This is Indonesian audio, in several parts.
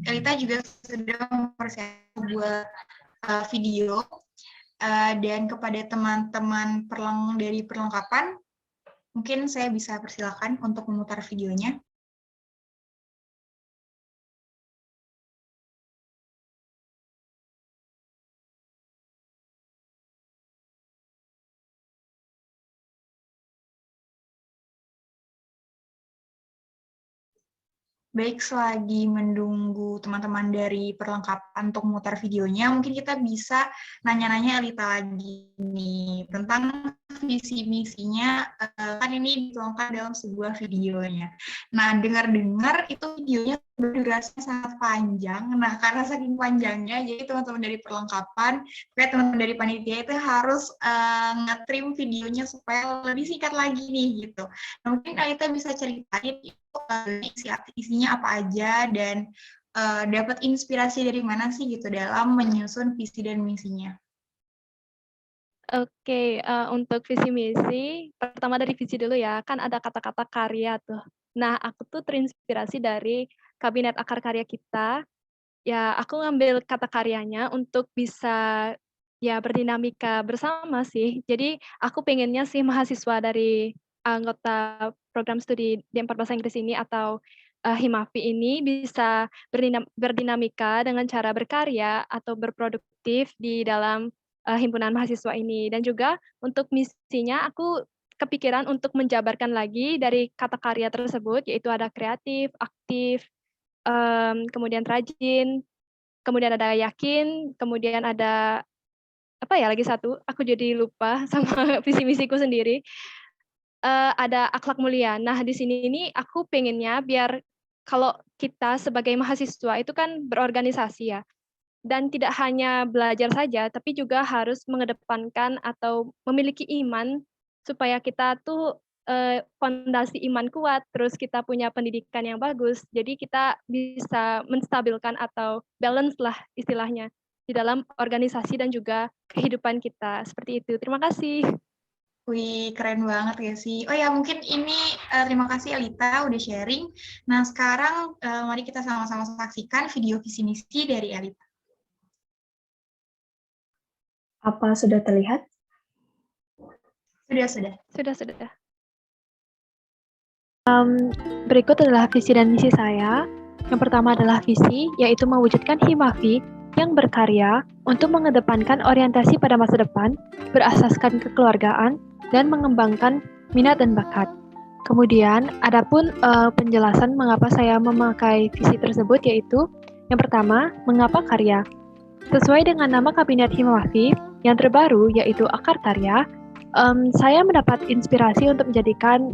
Elita juga sudah mempersiapkan sebuah video dan kepada teman-teman dari perlengkapan, mungkin saya bisa persilakan untuk memutar videonya. Baik, selagi menunggu teman-teman dari perlengkapan untuk memutar videonya, mungkin kita bisa nanya-nanya Elita lagi nih tentang visi misinya, kan ini dituangkan dalam sebuah videonya. Nah, dengar-dengar itu videonya durasinya sangat panjang. Nah, karena saking panjangnya, jadi teman-teman dari perlengkapan, kayak teman-teman dari panitia itu harus nge-trim videonya supaya lebih singkat lagi nih gitu. Nah, mungkin Elita bisa ceritain itu isinya apa aja dan dapat inspirasi dari mana sih gitu dalam menyusun visi dan misinya. Oke, untuk visi misi, pertama dari visi dulu ya, kan ada kata-kata karya tuh. Nah, aku tuh terinspirasi dari kabinet akar karya kita. Ya, aku ngambil kata karyanya untuk bisa ya berdinamika bersama sih. Jadi aku pengennya sih mahasiswa dari anggota program studi D4 Bahasa Inggris ini atau Himafi ini bisa berdinamika dengan cara berkarya atau berproduktif di dalam himpunan mahasiswa ini. Dan juga untuk misinya aku kepikiran untuk menjabarkan lagi dari kata karya tersebut, yaitu ada kreatif, aktif, kemudian rajin, kemudian ada yakin, kemudian ada apa ya lagi satu, aku jadi lupa sama visi misiku sendiri, ada akhlak mulia. Nah, di sini ini aku pengennya biar kalau kita sebagai mahasiswa itu kan berorganisasi ya, dan tidak hanya belajar saja, tapi juga harus mengedepankan atau memiliki iman supaya kita tuh fondasi iman kuat, terus kita punya pendidikan yang bagus. Jadi kita bisa menstabilkan atau balance lah istilahnya di dalam organisasi dan juga kehidupan kita. Seperti itu. Terima kasih. Wih, keren banget ya sih. Oh ya, mungkin ini terima kasih Elita udah sharing. Nah, sekarang mari kita sama-sama saksikan video visi misi dari Elita. Apa sudah terlihat? Sudah. Sudah. Berikut adalah visi dan misi saya. Yang pertama adalah visi, yaitu mewujudkan Himafi yang berkarya untuk mengedepankan orientasi pada masa depan, berasaskan kekeluargaan, dan mengembangkan minat dan bakat. Kemudian, adapun penjelasan mengapa saya memakai visi tersebut, yaitu yang pertama, mengapa karya. Sesuai dengan nama Kabinet Himafi yang terbaru, yaitu Akar Karya, saya mendapat inspirasi untuk menjadikan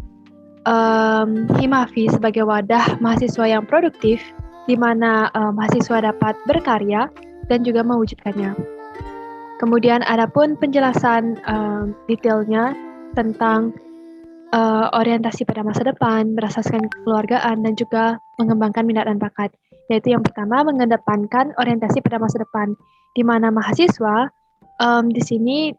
Himafi sebagai wadah mahasiswa yang produktif, di mana mahasiswa dapat berkarya dan juga mewujudkannya. Kemudian adapun penjelasan detailnya tentang orientasi pada masa depan, berasaskan kekeluargaan, dan juga mengembangkan minat dan bakat. Yaitu yang pertama, mengedepankan orientasi pada masa depan, di mana mahasiswa di sini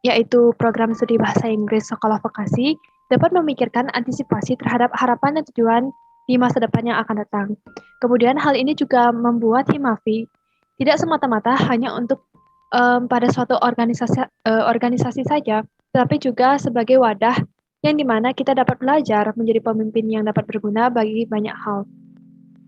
yaitu program studi bahasa Inggris sekolah vokasi dapat memikirkan antisipasi terhadap harapan dan tujuan di masa depan yang akan datang. Kemudian hal ini juga membuat Himafi tidak semata-mata hanya untuk pada suatu organisasi saja, tetapi juga sebagai wadah yang dimana kita dapat belajar menjadi pemimpin yang dapat berguna bagi banyak hal.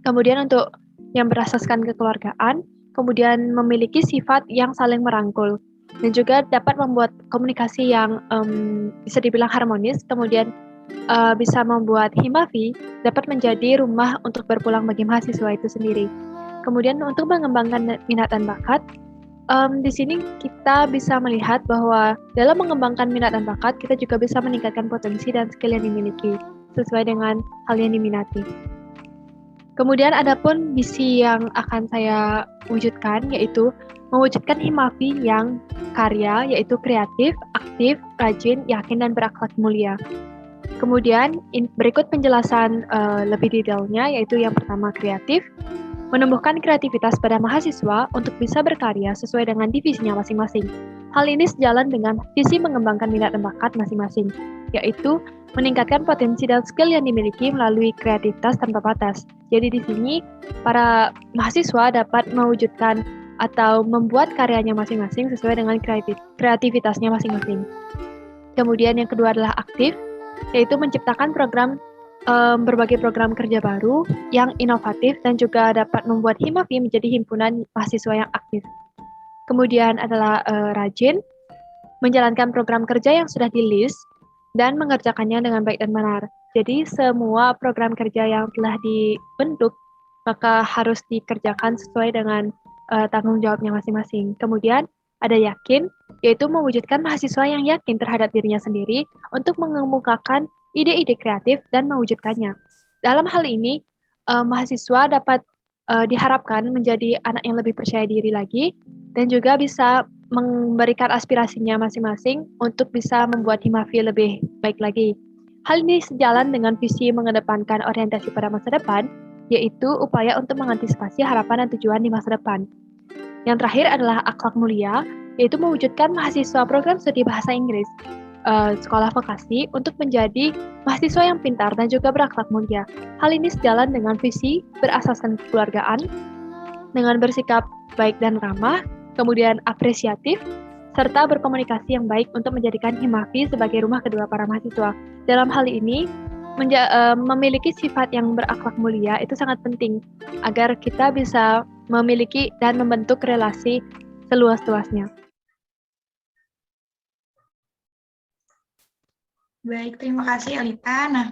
Kemudian untuk yang berasaskan kekeluargaan, kemudian memiliki sifat yang saling merangkul, dan juga dapat membuat komunikasi yang bisa dibilang harmonis, kemudian bisa membuat Himafi dapat menjadi rumah untuk berpulang bagi mahasiswa itu sendiri. Kemudian untuk mengembangkan minat dan bakat, di sini kita bisa melihat bahwa dalam mengembangkan minat dan bakat, kita juga bisa meningkatkan potensi dan skill yang dimiliki sesuai dengan hal yang diminati. Kemudian adapun misi yang akan saya wujudkan yaitu mewujudkan Himafi yang karya, yaitu kreatif, aktif, rajin, yakin, dan berakhlak mulia. Kemudian berikut penjelasan lebih detailnya, yaitu yang pertama kreatif, menumbuhkan kreativitas pada mahasiswa untuk bisa berkarya sesuai dengan divisinya masing-masing. Hal ini sejalan dengan visi mengembangkan minat dan bakat masing-masing, yaitu meningkatkan potensi dan skill yang dimiliki melalui kreativitas tanpa batas. Jadi di sini para mahasiswa dapat mewujudkan atau membuat karyanya masing-masing sesuai dengan kreativitasnya masing-masing. Kemudian yang kedua adalah aktif, yaitu menciptakan berbagai program kerja baru yang inovatif dan juga dapat membuat Himavi menjadi himpunan mahasiswa yang aktif. Kemudian adalah rajin, menjalankan program kerja yang sudah di-list dan mengerjakannya dengan baik dan benar. Jadi semua program kerja yang telah dibentuk maka harus dikerjakan sesuai dengan tanggung jawabnya masing-masing. Kemudian ada yakin, yaitu mewujudkan mahasiswa yang yakin terhadap dirinya sendiri untuk mengemukakan ide-ide kreatif dan mewujudkannya. Dalam hal ini, mahasiswa dapat diharapkan menjadi anak yang lebih percaya diri lagi dan juga bisa memberikan aspirasinya masing-masing untuk bisa membuat Himavi lebih baik lagi. Hal ini sejalan dengan visi mengedepankan orientasi pada masa depan, yaitu upaya untuk mengantisipasi harapan dan tujuan di masa depan. Yang terakhir adalah akhlak mulia, yaitu mewujudkan mahasiswa program studi bahasa Inggris, sekolah vokasi untuk menjadi mahasiswa yang pintar dan juga berakhlak mulia. Hal ini sejalan dengan visi berasaskan kekeluargaan, dengan bersikap baik dan ramah, kemudian apresiatif, serta berkomunikasi yang baik untuk menjadikan Himavi sebagai rumah kedua para mahasiswa. Dalam hal ini, memiliki sifat yang berakhlak mulia itu sangat penting agar kita bisa memiliki dan membentuk relasi seluas-luasnya. Baik, terima kasih Elita. Nah,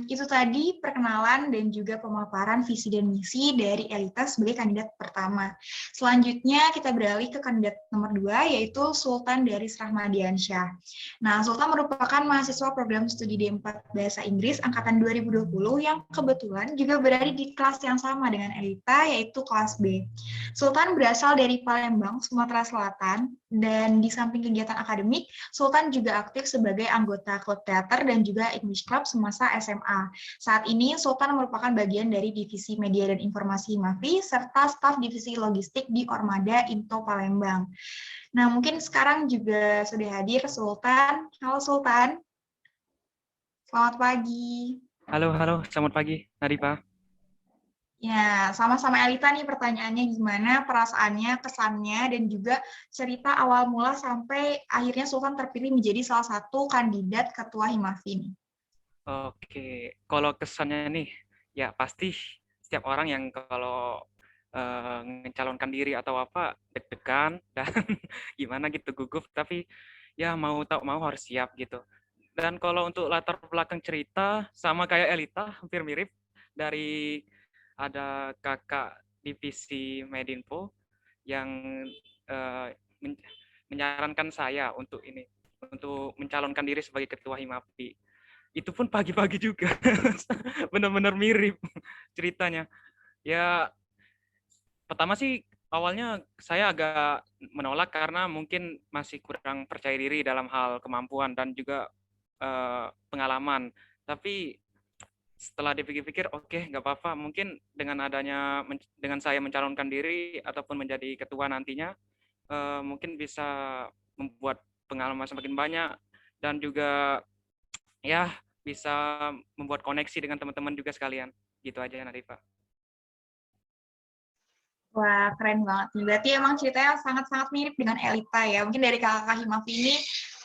itu tadi perkenalan dan juga pemaparan visi dan misi dari Elita sebagai kandidat pertama. Selanjutnya kita beralih ke kandidat nomor 2, yaitu Sultan dari Rahmadiansyah. Nah, Sultan merupakan mahasiswa program studi D4 Bahasa Inggris angkatan 2020 yang kebetulan juga berada di kelas yang sama dengan Elita, yaitu kelas B. Sultan berasal dari Palembang, Sumatera Selatan, dan di samping kegiatan akademik, Sultan juga aktif sebagai anggota klub teater dan juga English Club semasa SMA. Saat ini, Sultan merupakan bagian dari Divisi Media dan Informasi Himavi, serta staf Divisi Logistik di Ormada Into Palembang. Nah, mungkin sekarang juga sudah hadir Sultan. Halo Sultan. Selamat pagi. Halo, selamat pagi, Nadifa. Ya, sama-sama Elita nih pertanyaannya gimana perasaannya, kesannya, dan juga cerita awal mula sampai akhirnya Sultan terpilih menjadi salah satu kandidat ketua Himavi nih. Oke, kalau kesannya nih, ya pasti setiap orang yang kalau mencalonkan diri atau apa, deg-degan, dan gimana gitu, gugup, tapi ya mau harus siap gitu. Dan kalau untuk latar belakang cerita, sama kayak Elita, hampir mirip, dari ada kakak divisi Medinfo yang menyarankan saya untuk mencalonkan diri sebagai ketua Himavi. Itu pun pagi-pagi juga, benar-benar mirip ceritanya. Ya, pertama sih awalnya saya agak menolak karena mungkin masih kurang percaya diri dalam hal kemampuan dan juga pengalaman. Tapi setelah dipikir-pikir, oke, nggak apa-apa. Mungkin dengan saya mencalonkan diri ataupun menjadi ketua nantinya, mungkin bisa membuat pengalaman semakin banyak dan juga ya bisa membuat koneksi dengan teman-teman juga sekalian. Gitu aja, Nadifa. Wah, keren banget nih. Berarti emang ceritanya sangat-sangat mirip dengan Elita ya. Mungkin dari kakak Himavi ini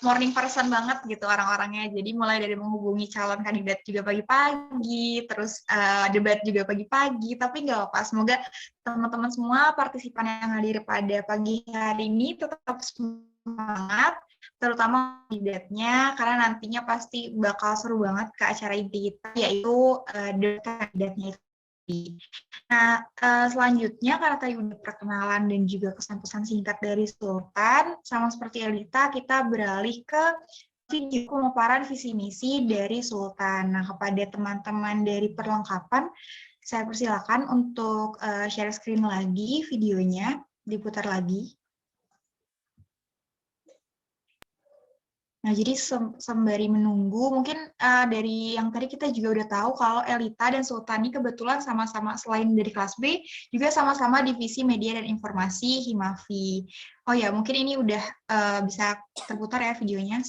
morning person banget gitu orang-orangnya. Jadi mulai dari menghubungi calon kandidat juga pagi-pagi, terus debat juga pagi-pagi. Tapi nggak apa-apa, semoga teman-teman semua partisipan yang hadir pada pagi hari ini tetap semangat, terutama kandidatnya, karena nantinya pasti bakal seru banget ke acara inti kita, yaitu debat kandidatnya itu. Nah, selanjutnya karena tadi udah perkenalan dan juga kesan-pesan singkat dari Sultan, sama seperti Elita, kita beralih ke video pemaparan visi misi dari Sultan. Nah, kepada teman-teman dari perlengkapan, saya persilakan untuk share screen lagi videonya, diputar lagi. Nah, jadi sembari menunggu, mungkin dari yang tadi kita juga udah tahu kalau Elita dan Sultan ini kebetulan sama-sama selain dari kelas B, juga sama-sama divisi media dan informasi Himafi. Oh ya, mungkin ini udah bisa terputar ya videonya.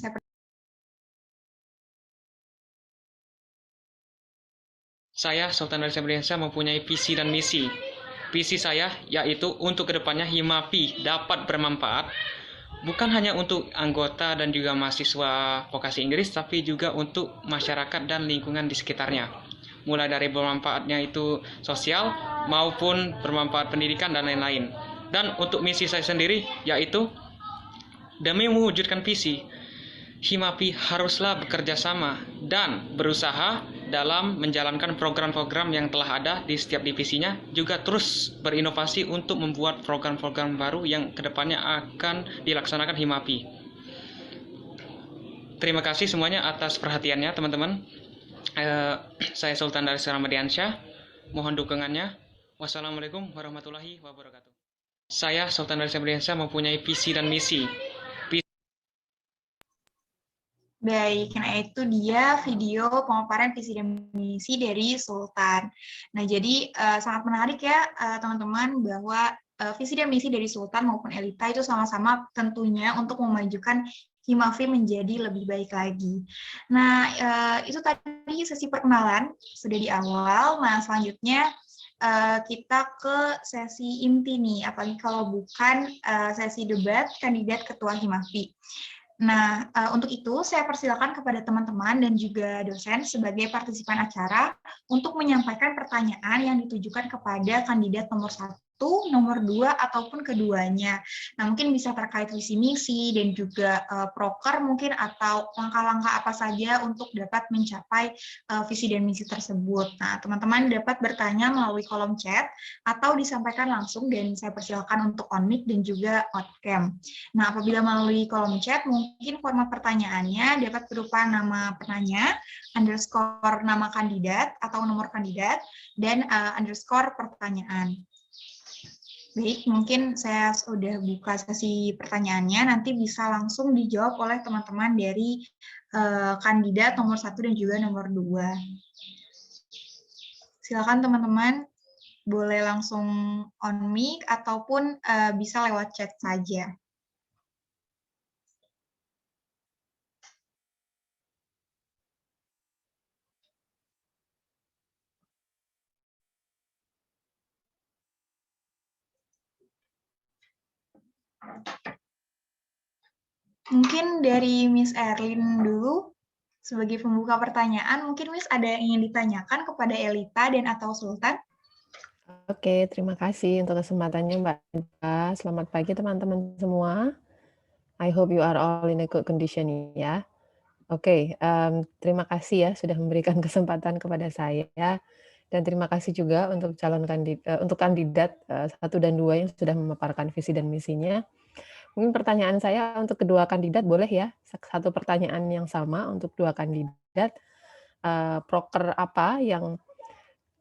Saya, Sultan dari Sabriansyah, mempunyai visi dan misi. Visi saya yaitu untuk kedepannya Himafi dapat bermanfaat bukan hanya untuk anggota dan juga mahasiswa vokasi Inggris, tapi juga untuk masyarakat dan lingkungan di sekitarnya. Mulai dari bermanfaatnya itu sosial maupun bermanfaat pendidikan dan lain-lain. Dan untuk misi saya sendiri yaitu demi mewujudkan visi, Himafi haruslah bekerja sama dan berusaha dalam menjalankan program-program yang telah ada di setiap divisinya, juga terus berinovasi untuk membuat program-program baru yang kedepannya akan dilaksanakan Himafi. Terima kasih semuanya atas perhatiannya, teman-teman. Saya Sultan dari Sabriansyah. Mohon dukungannya. Wassalamualaikum warahmatullahi wabarakatuh. Saya Sultan dari Sabriansyah mempunyai visi dan misi. Baik, nah itu dia video pemaparan visi dan misi dari Sultan. Nah, jadi sangat menarik ya teman-teman bahwa visi dan misi dari Sultan maupun Elita itu sama-sama tentunya untuk memajukan Himafi menjadi lebih baik lagi. Nah, itu tadi sesi perkenalan sudah di awal. Nah, selanjutnya kita ke sesi inti nih, apalagi kalau bukan sesi debat kandidat ketua Himafi. Nah, untuk itu saya persilakan kepada teman-teman dan juga dosen sebagai partisipan acara untuk menyampaikan pertanyaan yang ditujukan kepada kandidat nomor 1, nomor 2, ataupun keduanya. Nah, mungkin bisa terkait visi misi dan juga proker mungkin atau langkah-langkah apa saja untuk dapat mencapai visi dan misi tersebut. Nah, teman-teman dapat bertanya melalui kolom chat atau disampaikan langsung dan saya persilakan untuk on mic dan juga on cam. Nah, apabila melalui kolom chat, mungkin format pertanyaannya dapat berupa nama penanya, underscore nama kandidat atau nomor kandidat, dan underscore pertanyaan. Baik, mungkin saya sudah buka sesi pertanyaannya, nanti bisa langsung dijawab oleh teman-teman dari kandidat nomor 1 dan juga nomor 2. Silakan teman-teman, boleh langsung on mic ataupun bisa lewat chat saja. Mungkin dari Miss Erlin dulu, sebagai pembuka pertanyaan, mungkin Miss ada yang ingin ditanyakan kepada Elita dan atau Sultan? Oke, terima kasih untuk kesempatannya Mbak Anta. Selamat pagi teman-teman semua. I hope you are all in a good condition ya. Oke, terima kasih ya sudah memberikan kesempatan kepada saya. Dan terima kasih juga untuk kandidat 1 dan 2 yang sudah memaparkan visi dan misinya. Mungkin pertanyaan saya untuk kedua kandidat boleh ya, satu pertanyaan yang sama untuk dua kandidat. Proker apa yang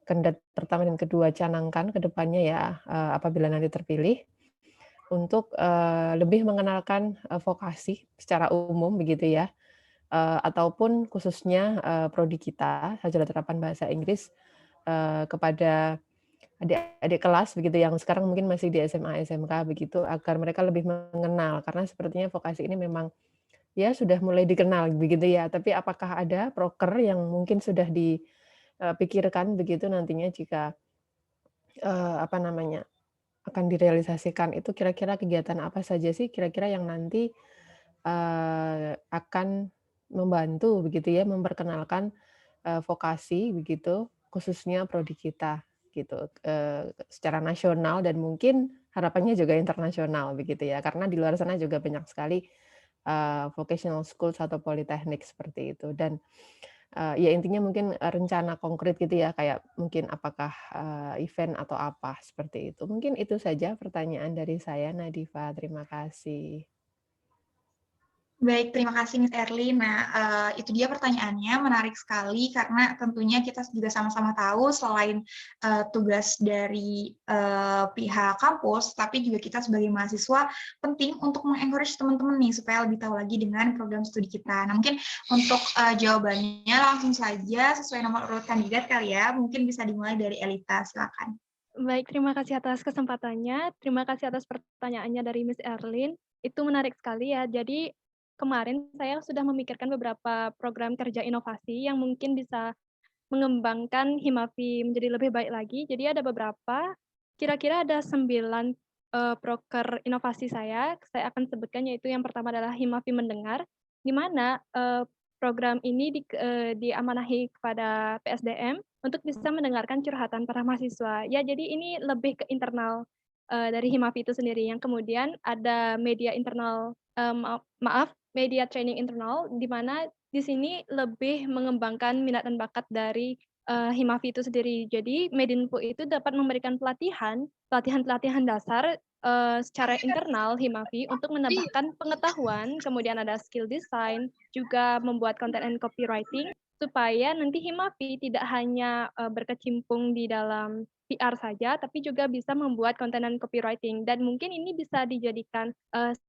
kandidat pertama dan kedua canangkan ke depannya ya, apabila nanti terpilih, untuk lebih mengenalkan vokasi secara umum begitu ya, ataupun khususnya prodi kita, sarjana terapan bahasa Inggris, kepada adik-adik kelas begitu yang sekarang mungkin masih di SMA, SMK begitu, agar mereka lebih mengenal karena sepertinya vokasi ini memang ya sudah mulai dikenal begitu ya. Tapi apakah ada proker yang mungkin sudah dipikirkan begitu nantinya jika akan direalisasikan itu kira-kira kegiatan apa saja sih kira-kira yang nanti akan membantu begitu ya memperkenalkan vokasi begitu khususnya prodi kita gitu secara nasional dan mungkin harapannya juga internasional begitu ya karena di luar sana juga banyak sekali vocational schools atau politeknik seperti itu dan ya intinya mungkin rencana konkret gitu ya kayak mungkin apakah event atau apa seperti itu mungkin itu saja pertanyaan dari saya Nadifa terima kasih. Baik, terima kasih Miss Erlin. Nah, itu dia pertanyaannya, menarik sekali karena tentunya kita juga sama-sama tahu selain tugas dari pihak kampus, tapi juga kita sebagai mahasiswa penting untuk mengencourage teman-teman nih supaya lebih tahu lagi dengan program studi kita. Nah, mungkin untuk jawabannya langsung saja sesuai nomor urut kandidat kali ya. Mungkin bisa dimulai dari Elita, silakan. Baik, terima kasih atas kesempatannya. Terima kasih atas pertanyaannya dari Miss Erlin. Itu menarik sekali ya. Jadi kemarin saya sudah memikirkan beberapa program kerja inovasi yang mungkin bisa mengembangkan Himavi menjadi lebih baik lagi. Jadi ada beberapa, kira-kira ada 9 proker inovasi saya akan sebutkan, yaitu yang pertama adalah Himavi Mendengar, di mana program ini diamanahi kepada PSDM untuk bisa mendengarkan curhatan para mahasiswa. Ya, jadi ini lebih ke internal dari Himavi itu sendiri. Yang kemudian ada media internal, media training internal, di mana di sini lebih mengembangkan minat dan bakat dari Himavi itu sendiri. Jadi Medinfo itu dapat memberikan pelatihan dasar secara internal Himavi untuk menambahkan pengetahuan, kemudian ada skill design, juga membuat content and copywriting, supaya nanti Himavi tidak hanya berkecimpung di dalam PR saja, tapi juga bisa membuat konten dan copywriting. Dan mungkin ini bisa dijadikan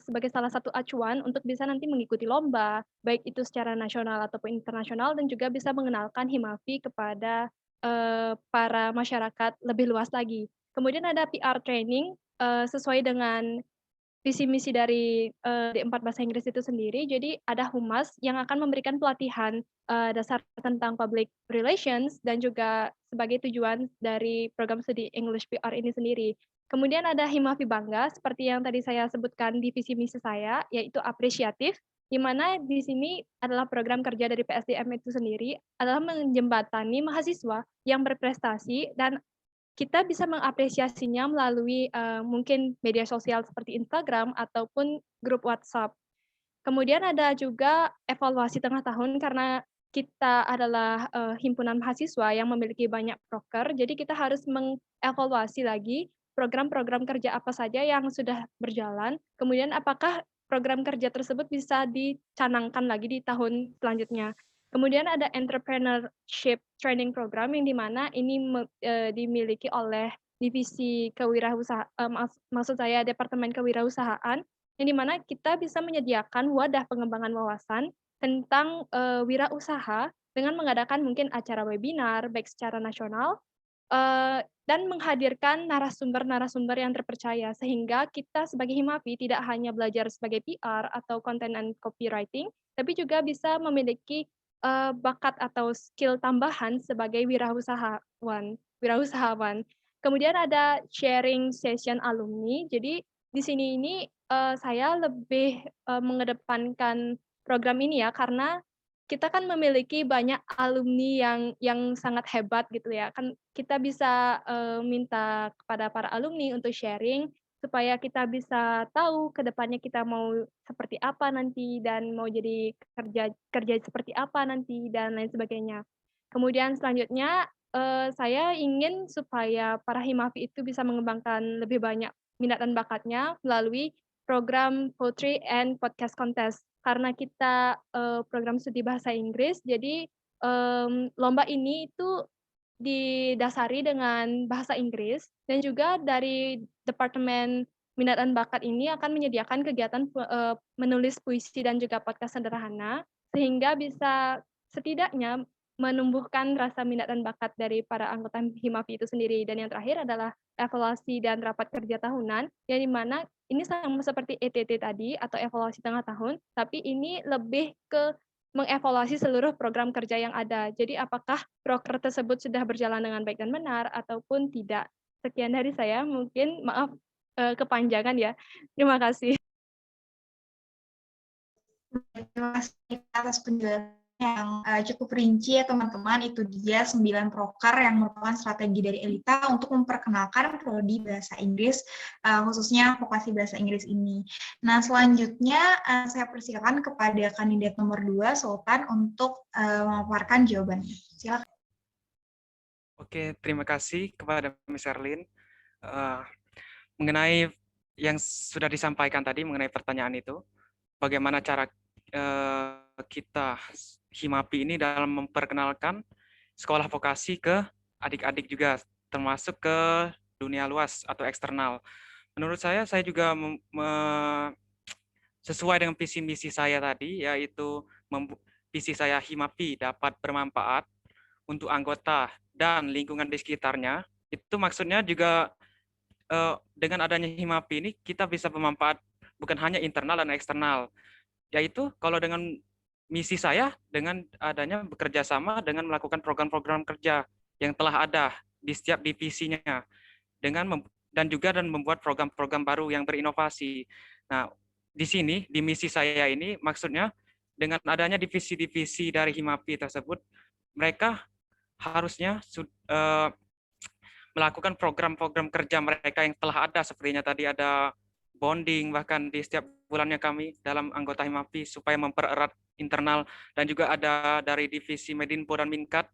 sebagai salah satu acuan untuk bisa nanti mengikuti lomba, baik itu secara nasional ataupun internasional, dan juga bisa mengenalkan Himavi kepada para masyarakat lebih luas lagi. Kemudian ada PR training sesuai dengan visi misi dari D4 Bahasa Inggris itu sendiri. Jadi ada humas yang akan memberikan pelatihan dasar tentang public relations dan juga sebagai tujuan dari program studi English PR ini sendiri. Kemudian ada Himavi Bangga, seperti yang tadi saya sebutkan di visi misi saya, yaitu apresiatif, di mana di sini adalah program kerja dari PSDM itu sendiri, adalah menjembatani mahasiswa yang berprestasi dan kita bisa mengapresiasinya melalui mungkin media sosial seperti Instagram ataupun grup WhatsApp. Kemudian ada juga evaluasi tengah tahun karena kita adalah himpunan mahasiswa yang memiliki banyak proker, jadi kita harus mengevaluasi lagi program-program kerja apa saja yang sudah berjalan, kemudian apakah program kerja tersebut bisa dicanangkan lagi di tahun selanjutnya. Kemudian ada entrepreneurship training program yang di mana ini dimiliki oleh divisi maksud saya Departemen Kewirausahaan, yang di mana kita bisa menyediakan wadah pengembangan wawasan tentang wirausaha dengan mengadakan mungkin acara webinar baik secara nasional dan menghadirkan narasumber-narasumber yang terpercaya sehingga kita sebagai Himavi tidak hanya belajar sebagai PR atau content and copywriting, tapi juga bisa memiliki bakat atau skill tambahan sebagai wirausahawan. Kemudian ada sharing session alumni. Jadi di sini ini saya lebih mengedepankan program ini ya karena kita kan memiliki banyak alumni yang sangat hebat gitu ya. Kan kita bisa minta kepada para alumni untuk sharing supaya kita bisa tahu ke depannya kita mau seperti apa nanti dan mau jadi kerja seperti apa nanti dan lain sebagainya. Kemudian selanjutnya saya ingin supaya para Himavi itu bisa mengembangkan lebih banyak minat dan bakatnya melalui program Poetry and Podcast Contest. Karena kita program studi bahasa Inggris, jadi lomba ini itu didasari dengan bahasa Inggris dan juga dari Departemen Minat dan Bakat ini akan menyediakan kegiatan menulis puisi dan juga podcast sederhana sehingga bisa setidaknya menumbuhkan rasa minat dan bakat dari para anggota Himavi itu sendiri. Dan yang terakhir adalah evaluasi dan rapat kerja tahunan, yang dimana ini sama seperti ETT tadi atau evaluasi tengah tahun, tapi ini lebih ke mengevaluasi seluruh program kerja yang ada. Jadi apakah proker tersebut sudah berjalan dengan baik dan benar ataupun tidak. Sekian dari saya, mungkin maaf kepanjangan ya. Terima kasih. Terima kasih atas penjelasan yang cukup rinci ya teman-teman. Itu dia 9 proker yang merupakan strategi dari Elita untuk memperkenalkan prodi bahasa Inggris, khususnya vokasi bahasa Inggris ini. Nah, selanjutnya saya persilakan kepada kandidat nomor 2, Sultan, untuk memaparkan jawabannya. Silakan. Oke, terima kasih kepada Miss Erlin. Mengenai yang sudah disampaikan tadi mengenai pertanyaan itu, bagaimana cara kita Himapi ini dalam memperkenalkan sekolah vokasi ke adik-adik juga, termasuk ke dunia luas atau eksternal. Menurut saya juga sesuai dengan visi misi saya tadi, yaitu visi saya Himapi dapat bermanfaat untuk anggota dan lingkungan di sekitarnya. Itu maksudnya juga dengan adanya Himapi ini kita bisa bermanfaat bukan hanya internal dan eksternal. Yaitu kalau dengan misi saya dengan adanya bekerja sama dengan melakukan program-program kerja yang telah ada di setiap divisinya dengan membuat program-program baru yang berinovasi. Nah, di sini di misi saya ini maksudnya dengan adanya divisi-divisi dari Himapi tersebut, mereka harusnya melakukan program-program kerja mereka yang telah ada, sepertinya tadi ada bonding, bahkan di setiap bulannya kami dalam anggota Himapi supaya mempererat internal, dan juga ada dari divisi Medinpo dan Minkat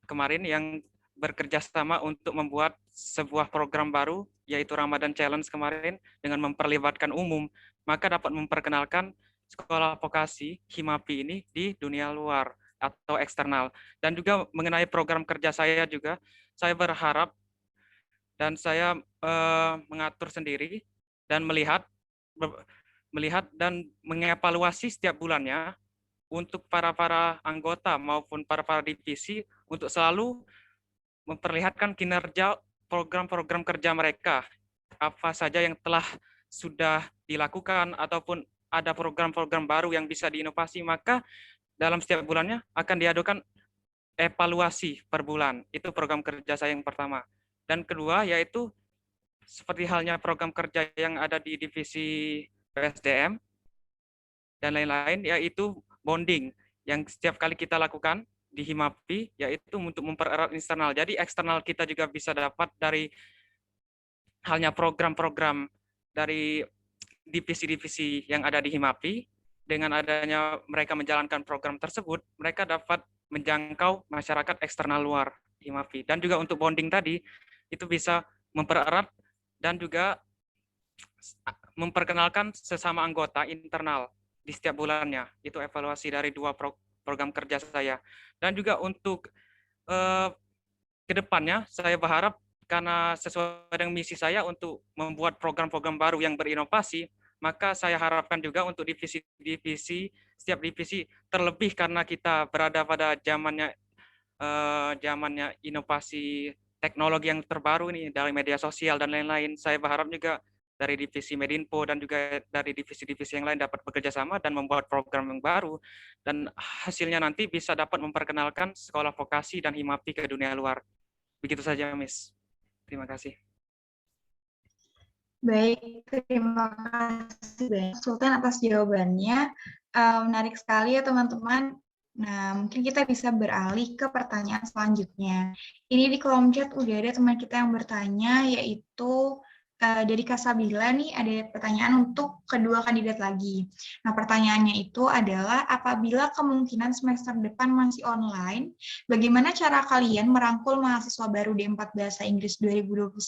kemarin yang bekerja sama untuk membuat sebuah program baru, yaitu Ramadan Challenge kemarin, dengan memperlibatkan umum, maka dapat memperkenalkan sekolah vokasi Himapi ini di dunia luar atau eksternal. Dan juga mengenai program kerja saya juga, saya berharap dan saya mengatur sendiri dan melihat dan mengevaluasi setiap bulannya untuk para anggota maupun para divisi untuk selalu memperlihatkan kinerja program-program kerja mereka, apa saja yang telah sudah dilakukan ataupun ada program-program baru yang bisa diinovasi, maka dalam setiap bulannya akan diadakan evaluasi per bulan. Itu program kerja saya yang pertama. Dan kedua yaitu seperti halnya program kerja yang ada di divisi PSDM dan lain-lain, yaitu bonding yang setiap kali kita lakukan di Himapi, yaitu untuk mempererat internal. Jadi eksternal kita juga bisa dapat dari halnya program-program dari divisi-divisi yang ada di Himapi. Dengan adanya mereka menjalankan program tersebut, mereka dapat menjangkau masyarakat eksternal luar Himapi. Dan juga untuk bonding tadi, itu bisa mempererat dan juga memperkenalkan sesama anggota internal di setiap bulannya. Itu evaluasi dari dua program kerja saya. Dan juga untuk ke depannya, saya berharap karena sesuai dengan misi saya untuk membuat program-program baru yang berinovasi, maka saya harapkan juga untuk divisi-divisi, setiap divisi terlebih karena kita berada pada zamannya inovasi teknologi yang terbaru ini dari media sosial dan lain-lain. Saya berharap juga dari divisi Medinpo dan juga dari divisi-divisi yang lain dapat bekerja sama dan membuat program yang baru, dan hasilnya nanti bisa dapat memperkenalkan sekolah vokasi dan Himapi ke dunia luar. Begitu saja, Miss. Terima kasih. Baik, terima kasih banyak Sultan atas jawabannya. Menarik sekali ya teman-teman. Nah, mungkin kita bisa beralih ke pertanyaan selanjutnya. Ini di kolom chat udah ada teman kita yang bertanya, yaitu dari Kak Sabila nih ada pertanyaan untuk kedua kandidat lagi. Nah, pertanyaannya itu adalah apabila kemungkinan semester depan masih online, bagaimana cara kalian merangkul mahasiswa baru D4 Bahasa Inggris 2021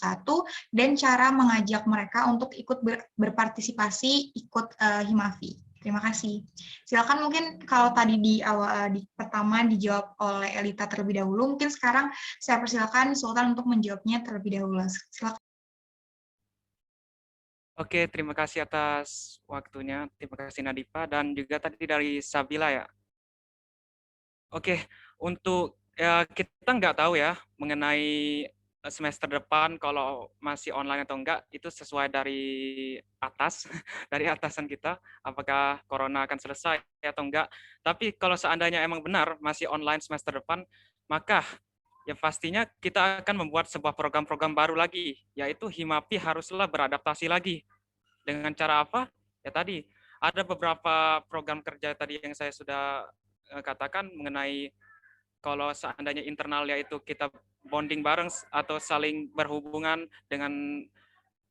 dan cara mengajak mereka untuk ikut berpartisipasi ikut Himapi? Terima kasih. Silakan mungkin kalau tadi di awal pertama dijawab oleh Elita terlebih dahulu, mungkin sekarang saya persilakan Sultan untuk menjawabnya terlebih dahulu. Silakan. Oke, terima kasih atas waktunya. Terima kasih Nadifa dan juga tadi dari Sabila ya. Oke, untuk kita nggak tahu ya mengenai semester depan kalau masih online atau enggak, itu sesuai dari atas, dari atasan kita, apakah corona akan selesai atau enggak. Tapi kalau seandainya emang benar masih online semester depan, maka ya pastinya kita akan membuat sebuah program-program baru lagi, yaitu Himapi haruslah beradaptasi lagi. Dengan cara apa? Ya tadi, ada beberapa program kerja tadi yang saya sudah katakan mengenai kalau seandainya internal yaitu kita bonding bareng atau saling berhubungan dengan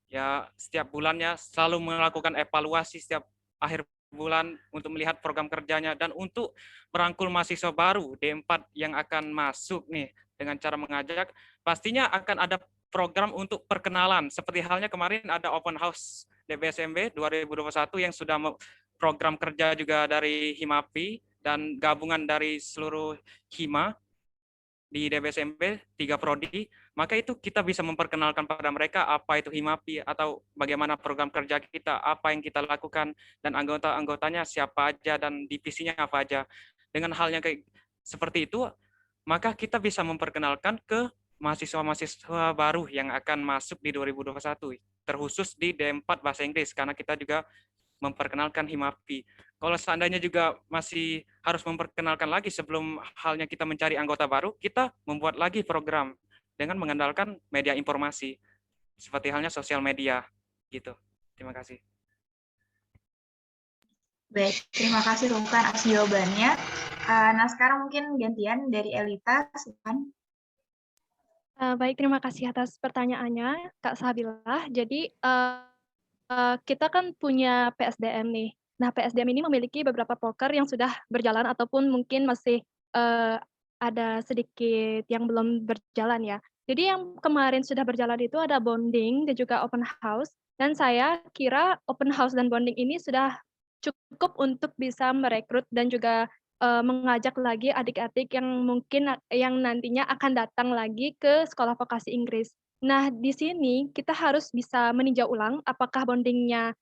ya setiap bulannya selalu melakukan evaluasi setiap akhir bulan untuk melihat program kerjanya dan untuk merangkul mahasiswa baru D4 yang akan masuk nih dengan cara mengajak, pastinya akan ada program untuk perkenalan seperti halnya kemarin ada open house DBSMB 2021 yang sudah program kerja juga dari Himapi dan gabungan dari seluruh Hima di DBSMP 3 prodi, maka itu kita bisa memperkenalkan pada mereka apa itu Himapi atau bagaimana program kerja kita, apa yang kita lakukan, dan anggota-anggotanya siapa aja dan divisinya apa aja. Dengan halnya kayak seperti itu, maka kita bisa memperkenalkan ke mahasiswa-mahasiswa baru yang akan masuk di 2021, terkhusus di D4 Bahasa Inggris, karena kita juga memperkenalkan Himapi. Kalau seandainya juga masih harus memperkenalkan lagi sebelum halnya kita mencari anggota baru, kita membuat lagi program dengan mengandalkan media informasi, seperti halnya sosial media. Gitu. Terima kasih. Baik, terima kasih Sultan atas jawabannya. Nah, sekarang mungkin gantian dari Elita, silakan. Baik, terima kasih atas pertanyaannya, Kak Sabilah. Jadi, kita kan punya PSDM nih. Nah, PSDM ini memiliki beberapa proker yang sudah berjalan ataupun mungkin masih ada sedikit yang belum berjalan ya. Jadi yang kemarin sudah berjalan itu ada bonding dan juga open house. Dan saya kira open house dan bonding ini sudah cukup untuk bisa merekrut dan juga mengajak lagi adik-adik yang mungkin yang nantinya akan datang lagi ke sekolah vokasi Inggris. Nah, di sini kita harus bisa meninjau ulang apakah bonding-nya,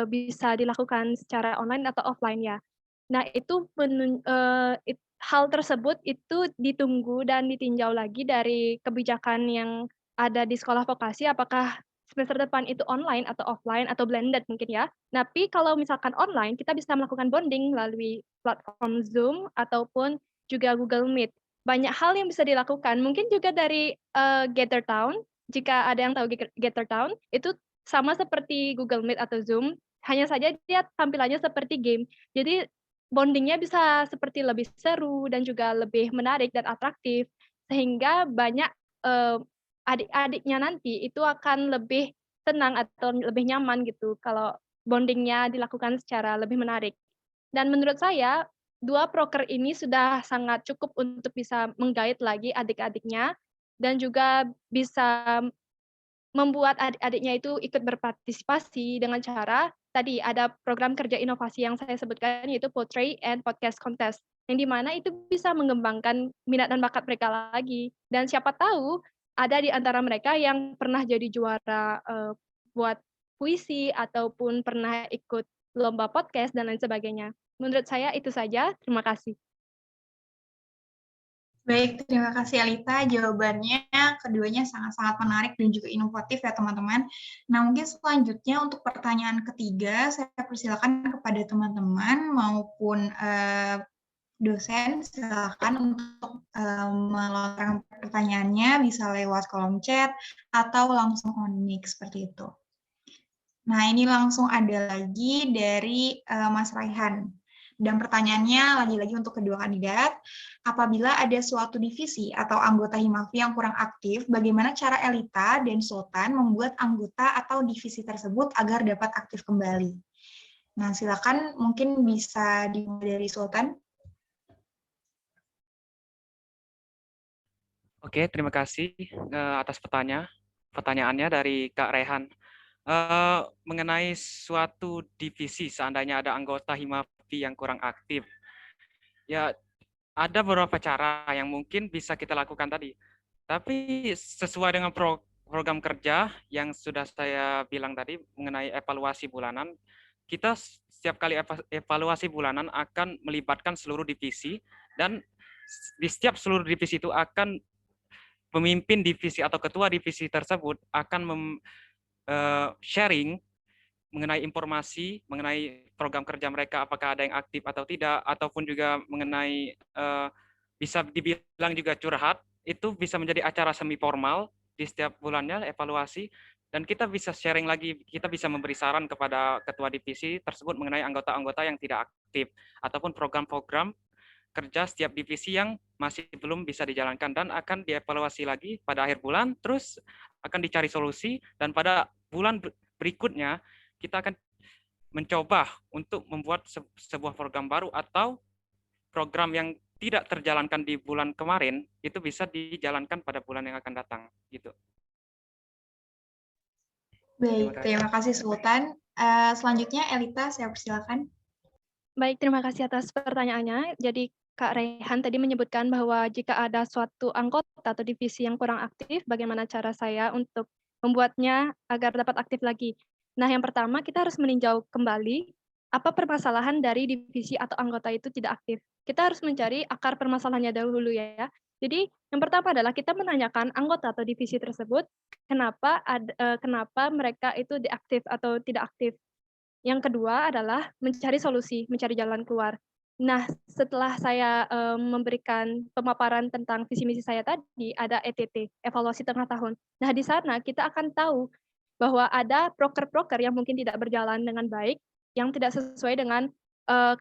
bisa dilakukan secara online atau offline ya. Nah, itu hal tersebut itu ditunggu dan ditinjau lagi dari kebijakan yang ada di sekolah vokasi, apakah semester depan itu online atau offline atau blended mungkin ya. Tapi kalau misalkan online, kita bisa melakukan bonding melalui platform Zoom ataupun juga Google Meet. Banyak hal yang bisa dilakukan, mungkin juga dari, Gather Town, jika ada yang tahu Gather Town, itu sama seperti Google Meet atau Zoom, hanya saja dia tampilannya seperti game. Jadi bonding-nya bisa seperti lebih seru dan juga lebih menarik dan atraktif, sehingga banyak, adik-adiknya nanti itu akan lebih tenang atau lebih nyaman gitu kalau bonding-nya dilakukan secara lebih menarik. Dan menurut saya, 2 proker ini sudah sangat cukup untuk bisa meng-guide lagi adik-adiknya dan juga bisa membuat adik-adiknya itu ikut berpartisipasi dengan cara tadi ada program kerja inovasi yang saya sebutkan yaitu Portrait and Podcast Contest, yang di mana itu bisa mengembangkan minat dan bakat mereka lagi. Dan siapa tahu ada di antara mereka yang pernah jadi juara, buat puisi ataupun pernah ikut lomba podcast dan lain sebagainya. Menurut saya itu saja, terima kasih. Baik, terima kasih Alita. Jawabannya keduanya sangat-sangat menarik dan juga inovatif ya teman-teman. Nah, mungkin selanjutnya untuk pertanyaan ketiga, saya persilakan kepada teman-teman maupun dosen, silakan untuk melontarkan pertanyaannya, bisa lewat kolom chat atau langsung on mic seperti itu. Nah, ini langsung ada lagi dari Mas Raihan. Dan pertanyaannya lagi-lagi untuk kedua kandidat, apabila ada suatu divisi atau anggota Himafi yang kurang aktif, bagaimana cara Elita dan Sultan membuat anggota atau divisi tersebut agar dapat aktif kembali? Nah, silakan mungkin bisa dimulai dari Sultan. Oke, terima kasih atas pertanyaannya dari Kak Rehan. Mengenai suatu divisi, seandainya ada anggota Himafi yang kurang aktif, ya ada beberapa cara yang mungkin bisa kita lakukan tadi. Tapi sesuai dengan program kerja yang sudah saya bilang tadi mengenai evaluasi bulanan, kita setiap kali evaluasi bulanan akan melibatkan seluruh divisi, dan di setiap seluruh divisi itu akan pemimpin divisi atau ketua divisi tersebut akan sharing mengenai informasi, mengenai program kerja mereka, apakah ada yang aktif atau tidak, ataupun juga mengenai bisa dibilang juga curhat, itu bisa menjadi acara semi formal di setiap bulannya evaluasi, dan kita bisa sharing lagi, kita bisa memberi saran kepada ketua divisi tersebut mengenai anggota-anggota yang tidak aktif, ataupun program-program kerja setiap divisi yang masih belum bisa dijalankan, dan akan dievaluasi lagi pada akhir bulan, terus akan dicari solusi, dan pada bulan berikutnya kita akan mencoba untuk membuat sebuah program baru atau program yang tidak terjalankan di bulan kemarin itu bisa dijalankan pada bulan yang akan datang gitu. Baik, terima kasih Sultan. Selanjutnya Elita, saya persilakan. Baik, terima kasih atas pertanyaannya. Jadi Kak Raihan tadi menyebutkan bahwa jika ada suatu anggota atau divisi yang kurang aktif, bagaimana cara saya untuk membuatnya agar dapat aktif lagi. Nah, yang pertama kita harus meninjau kembali apa permasalahan dari divisi atau anggota itu tidak aktif. Kita harus mencari akar permasalahannya dahulu ya. Jadi yang pertama adalah kita menanyakan anggota atau divisi tersebut kenapa mereka itu deaktif atau tidak aktif. Yang kedua adalah mencari solusi, mencari jalan keluar. Nah, setelah saya, memberikan pemaparan tentang visi misi saya tadi, ada ETT, evaluasi tengah tahun. Nah, di sana kita akan tahu bahwa ada proker-proker yang mungkin tidak berjalan dengan baik, yang tidak sesuai dengan,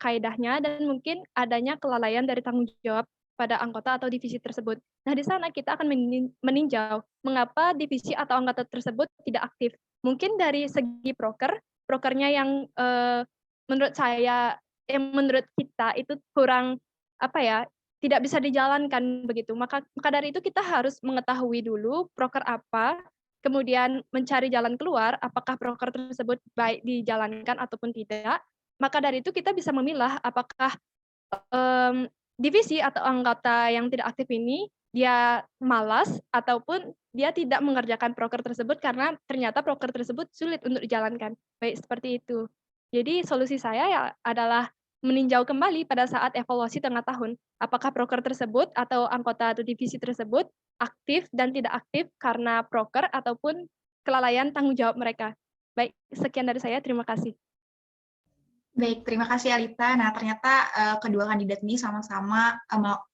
kaedahnya dan mungkin adanya kelalaian dari tanggung jawab pada anggota atau divisi tersebut. Nah, di sana kita akan meninjau mengapa divisi atau anggota tersebut tidak aktif. Mungkin dari segi prokernya yang, menurut kita itu kurang, apa ya, tidak bisa dijalankan begitu. Maka dari itu kita harus mengetahui dulu proker apa, kemudian mencari jalan keluar, apakah proker tersebut baik dijalankan ataupun tidak. Maka dari itu kita bisa memilah apakah, divisi atau anggota yang tidak aktif ini, dia malas ataupun dia tidak mengerjakan proker tersebut karena ternyata proker tersebut sulit untuk dijalankan. Baik, seperti itu. Jadi solusi saya ya adalah meninjau kembali pada saat evaluasi tengah tahun, apakah proker tersebut atau anggota atau divisi tersebut aktif dan tidak aktif karena proker ataupun kelalaian tanggung jawab mereka. Baik, sekian dari saya, terima kasih. Baik, terima kasih Alita. Nah, ternyata kedua kandidat ini sama-sama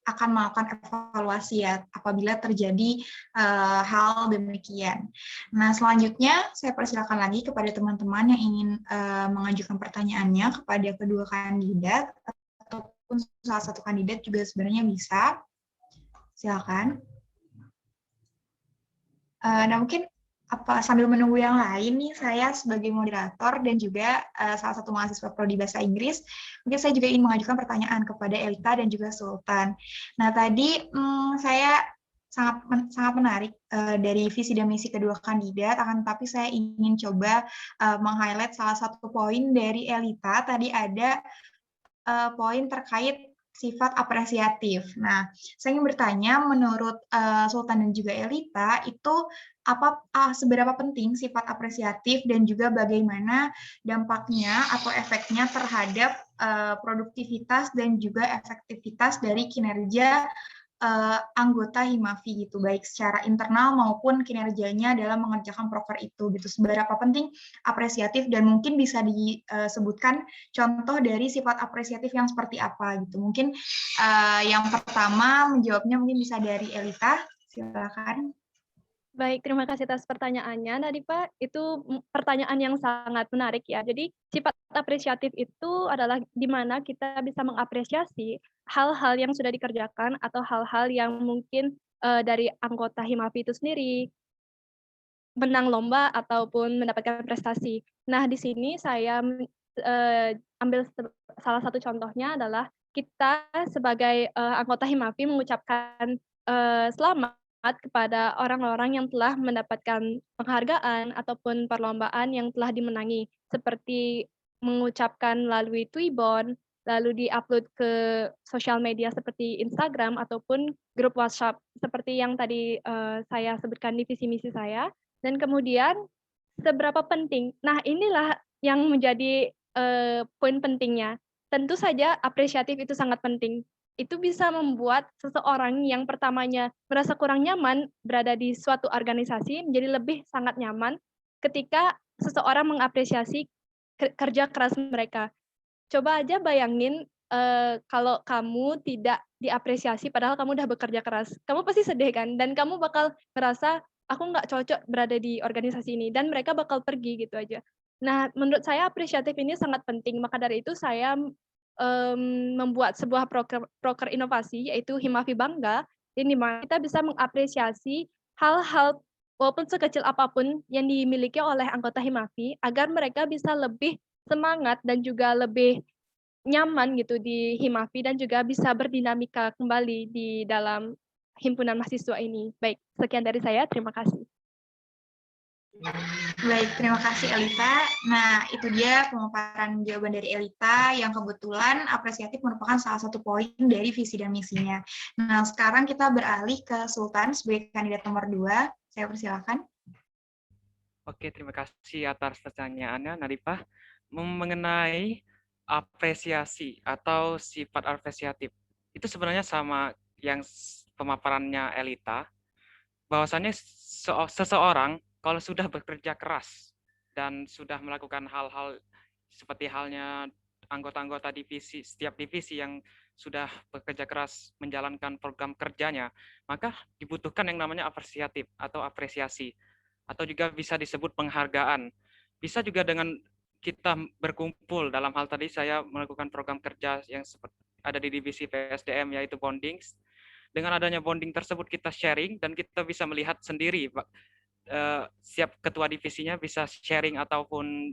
akan melakukan evaluasi ya apabila terjadi hal demikian. Nah, selanjutnya saya persilakan lagi kepada teman-teman yang ingin mengajukan pertanyaannya kepada kedua kandidat ataupun salah satu kandidat juga sebenarnya bisa. Silakan. Nah, mungkin sambil menunggu yang lain nih, saya sebagai moderator dan juga salah satu mahasiswa prodi bahasa Inggris, mungkin saya juga ingin mengajukan pertanyaan kepada Elita dan juga Sultan. Nah, tadi saya sangat menarik dari visi dan misi kedua kandidat, akan tetapi saya ingin coba meng-highlight salah satu poin dari Elita. Tadi ada poin terkait sifat apresiatif. Nah, saya ingin bertanya, menurut Sultan dan juga Elita, itu seberapa penting sifat apresiatif dan juga bagaimana dampaknya atau efeknya terhadap produktivitas dan juga efektivitas dari kinerja anggota Himavi gitu, baik secara internal maupun kinerjanya dalam mengerjakan proker itu gitu. Seberapa penting apresiatif dan mungkin bisa disebutkan contoh dari sifat apresiatif yang seperti apa gitu. Mungkin yang pertama menjawabnya mungkin bisa dari Elita, silakan. Baik, terima kasih atas pertanyaannya, Nadifa. Itu pertanyaan yang sangat menarik ya. Jadi sifat apresiatif itu adalah di mana kita bisa mengapresiasi hal-hal yang sudah dikerjakan atau hal-hal yang mungkin dari anggota Himavi itu sendiri menang lomba ataupun mendapatkan prestasi. Nah, di sini saya ambil salah satu contohnya adalah kita sebagai anggota Himavi mengucapkan selamat kepada orang-orang yang telah mendapatkan penghargaan ataupun perlombaan yang telah dimenangi, seperti mengucapkan melalui Twibbon, lalu di-upload ke sosial media seperti Instagram ataupun grup WhatsApp, seperti yang tadi saya sebutkan di visi misi saya. Dan kemudian seberapa penting, nah inilah yang menjadi poin pentingnya. Tentu saja apresiatif itu sangat penting. Itu bisa membuat seseorang yang pertamanya merasa kurang nyaman berada di suatu organisasi menjadi lebih sangat nyaman ketika seseorang mengapresiasi kerja keras mereka. Coba aja bayangin kalau kamu tidak diapresiasi padahal kamu udah bekerja keras. Kamu pasti sedih kan? Dan kamu bakal ngerasa, aku nggak cocok berada di organisasi ini, dan mereka bakal pergi gitu aja. Nah, menurut saya apresiatif ini sangat penting, maka dari itu saya membuat sebuah proker inovasi, yaitu Himavi Bangga, di mana kita bisa mengapresiasi hal-hal walaupun sekecil apapun yang dimiliki oleh anggota Himavi, agar mereka bisa lebih semangat dan juga lebih nyaman gitu di Himavi dan juga bisa berdinamika kembali di dalam himpunan mahasiswa ini. Baik, sekian dari saya, terima kasih. Baik, terima kasih Elita. Nah, itu dia pemaparan jawaban dari Elita yang kebetulan apresiatif merupakan salah satu poin dari visi dan misinya. Nah, sekarang kita beralih ke Sultan sebagai kandidat nomor 2. Saya persilakan. Oke, terima kasih atas pertanyaannya, Nadifah. Mengenai apresiasi atau sifat apresiatif, itu sebenarnya sama yang pemaparannya Elita, bahwasannya seseorang kalau sudah bekerja keras dan sudah melakukan hal-hal seperti halnya anggota-anggota divisi, setiap divisi yang sudah bekerja keras menjalankan program kerjanya, maka dibutuhkan yang namanya apresiatif atau apresiasi, atau juga bisa disebut penghargaan. Bisa juga dengan kita berkumpul, dalam hal tadi saya melakukan program kerja yang ada di divisi PSDM, yaitu bonding. Dengan adanya bonding tersebut kita sharing dan kita bisa melihat sendiri, siap ketua divisinya bisa sharing ataupun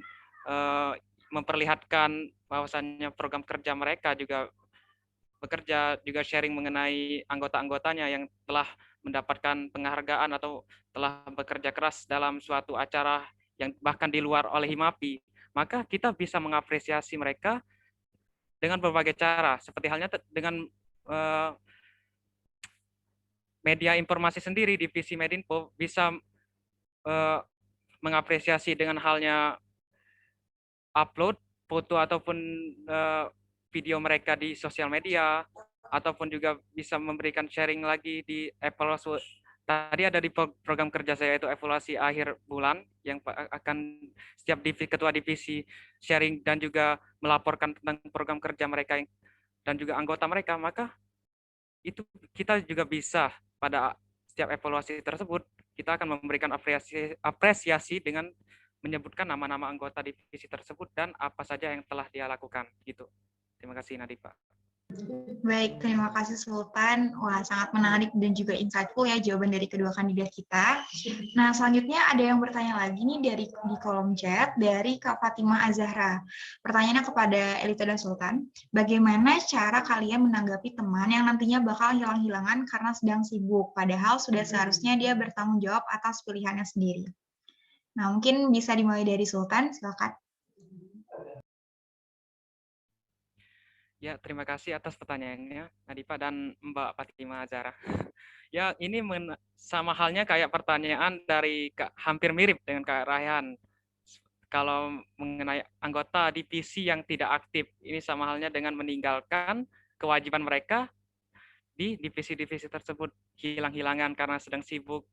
memperlihatkan bahwasannya program kerja mereka juga bekerja, juga sharing mengenai anggota-anggotanya yang telah mendapatkan penghargaan atau telah bekerja keras dalam suatu acara yang bahkan di luar oleh HIMAPI, maka kita bisa mengapresiasi mereka dengan berbagai cara, seperti halnya dengan media informasi sendiri, divisi Medinfo bisa mengapresiasi dengan halnya upload foto ataupun video mereka di sosial media, ataupun juga bisa memberikan sharing lagi di evaluasi. Tadi ada di program kerja saya itu evaluasi akhir bulan yang akan setiap ketua divisi sharing dan juga melaporkan tentang program kerja mereka dan juga anggota mereka, maka itu kita juga bisa pada setiap evaluasi tersebut kita akan memberikan apresiasi dengan menyebutkan nama-nama anggota divisi tersebut dan apa saja yang telah dia lakukan gitu. Terima kasih Nadifah. Baik, terima kasih Sultan. Wah, sangat menarik dan juga insightful ya jawaban dari kedua kandidat kita. Nah, selanjutnya ada yang bertanya lagi nih di kolom chat dari Kak Fatimah Azahra. Pertanyaannya kepada Elita dan Sultan, bagaimana cara kalian menanggapi teman yang nantinya bakal hilang-hilangan karena sedang sibuk, padahal sudah seharusnya dia bertanggung jawab atas pilihannya sendiri? Nah, mungkin bisa dimulai dari Sultan, silakan. Ya, terima kasih atas pertanyaannya, Nadifah dan Mbak Fatimah Azahra. Ya, ini sama halnya kayak pertanyaan dari hampir mirip dengan Kak Rayhan. Kalau mengenai anggota divisi yang tidak aktif, ini sama halnya dengan meninggalkan kewajiban mereka di divisi-divisi tersebut, hilang-hilangan karena sedang sibuk,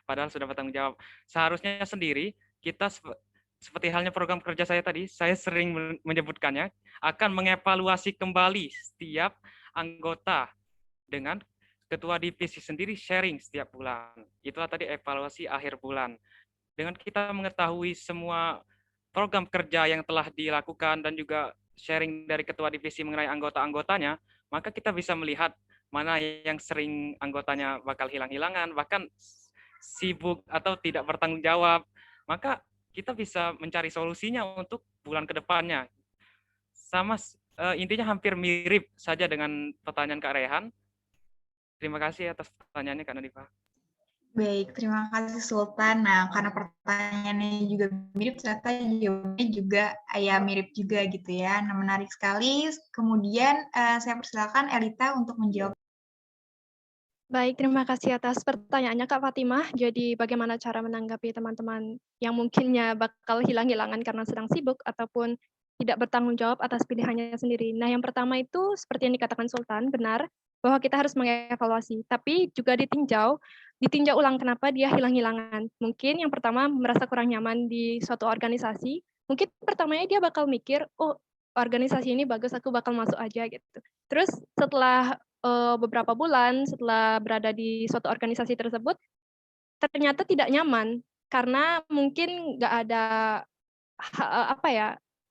padahal sudah bertanggung jawab. Seharusnya sendiri, kita seperti halnya program kerja saya tadi, saya sering menyebutkannya, akan mengevaluasi kembali setiap anggota dengan ketua divisi sendiri sharing setiap bulan. Itulah tadi evaluasi akhir bulan. Dengan kita mengetahui semua program kerja yang telah dilakukan dan juga sharing dari ketua divisi mengenai anggota-anggotanya, maka kita bisa melihat mana yang sering anggotanya bakal hilang-hilangan, bahkan sibuk atau tidak bertanggung jawab. Maka kita bisa mencari solusinya untuk bulan ke depannya. Sama intinya hampir mirip saja dengan pertanyaan Kak Rehan. Terima kasih atas pertanyaannya Kak Nadifah. Baik, terima kasih Sultan. Nah, karena pertanyaannya juga mirip, ternyata jawabannya juga ya mirip juga gitu ya. Nah, menarik sekali. Kemudian saya persilakan Elita untuk menjawab. Baik, terima kasih atas pertanyaannya Kak Fatimah. Jadi bagaimana cara menanggapi teman-teman yang mungkinnya bakal hilang-hilangan karena sedang sibuk ataupun tidak bertanggung jawab atas pilihannya sendiri. Nah, yang pertama itu seperti yang dikatakan Sultan, benar bahwa kita harus mengevaluasi, tapi juga ditinjau ulang kenapa dia hilang-hilangan. Mungkin yang pertama merasa kurang nyaman di suatu organisasi, mungkin pertamanya dia bakal mikir, oh organisasi ini bagus, aku bakal masuk aja gitu. Terus setelah beberapa bulan setelah berada di suatu organisasi tersebut, ternyata tidak nyaman karena mungkin nggak ada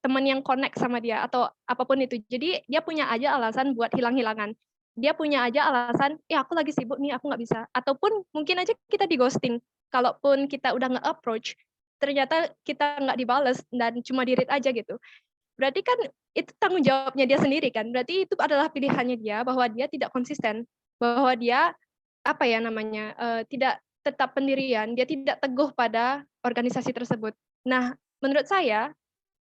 teman yang connect sama dia atau apapun itu. Jadi dia punya aja alasan buat hilang-hilangan. Dia punya aja alasan, aku lagi sibuk nih, aku nggak bisa. Ataupun mungkin aja kita di ghosting. Kalaupun kita udah nge-approach, ternyata kita nggak dibales dan cuma di-read aja gitu. Berarti kan itu tanggung jawabnya dia sendiri kan. Berarti itu adalah pilihannya dia bahwa dia tidak konsisten, bahwa dia tidak tetap pendirian, dia tidak teguh pada organisasi tersebut. Nah, menurut saya,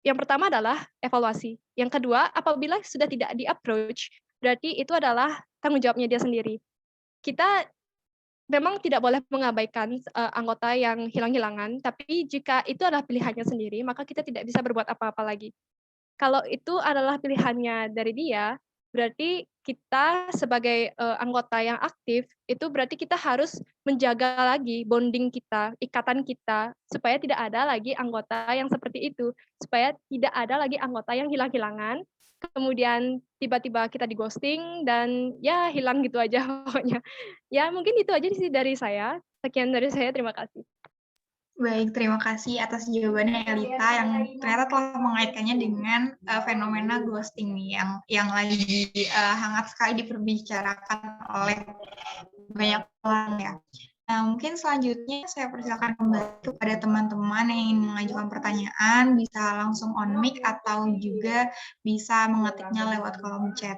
yang pertama adalah evaluasi. Yang kedua, apabila sudah tidak di-approach, berarti itu adalah tanggung jawabnya dia sendiri. Kita memang tidak boleh mengabaikan anggota yang hilang-hilangan, tapi jika itu adalah pilihannya sendiri, maka kita tidak bisa berbuat apa-apa lagi. Kalau itu adalah pilihannya dari dia, berarti kita sebagai anggota yang aktif, itu berarti kita harus menjaga lagi bonding kita, ikatan kita, supaya tidak ada lagi anggota yang seperti itu, supaya tidak ada lagi anggota yang hilang-hilangan, kemudian tiba-tiba kita di-ghosting, dan ya hilang gitu aja pokoknya. Ya mungkin itu aja sih dari saya. Sekian dari saya, terima kasih. Baik, terima kasih atas jawabannya Elita yang ternyata telah mengaitkannya dengan fenomena ghosting nih yang lagi hangat sekali diperbicarakan oleh banyak orang ya. Nah, mungkin selanjutnya saya persilakan kembali kepada teman-teman yang ingin mengajukan pertanyaan, bisa langsung on mic atau juga bisa mengetiknya lewat kolom chat.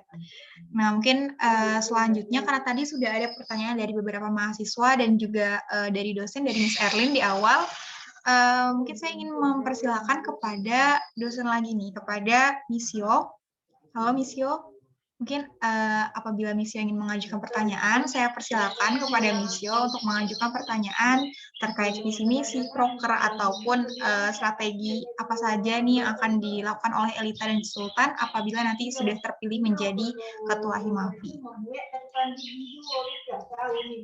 Nah, mungkin selanjutnya karena tadi sudah ada pertanyaan dari beberapa mahasiswa dan juga dari dosen, dari Miss Erlin di awal, mungkin saya ingin mempersilahkan kepada dosen lagi nih, kepada Miss Yo. Halo Miss Yo. Mungkin apabila Miss Yo ingin mengajukan pertanyaan, saya persilakan kepada Miss Yo untuk mengajukan pertanyaan terkait visi misi, proker, ataupun strategi apa saja nih yang akan dilakukan oleh Elita dan Sultan apabila nanti sudah terpilih menjadi Ketua Himapi.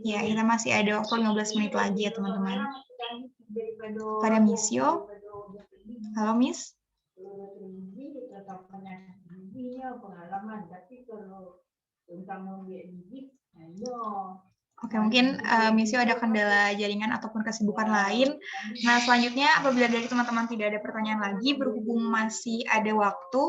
Ya, kita masih ada waktu 15 menit lagi ya teman-teman. Kepada Miss Yo. Halo Miss. Oke, mungkin Miss Yo ada kendala jaringan ataupun kesibukan lain. Nah, selanjutnya apabila dari teman-teman tidak ada pertanyaan lagi, berhubung masih ada waktu.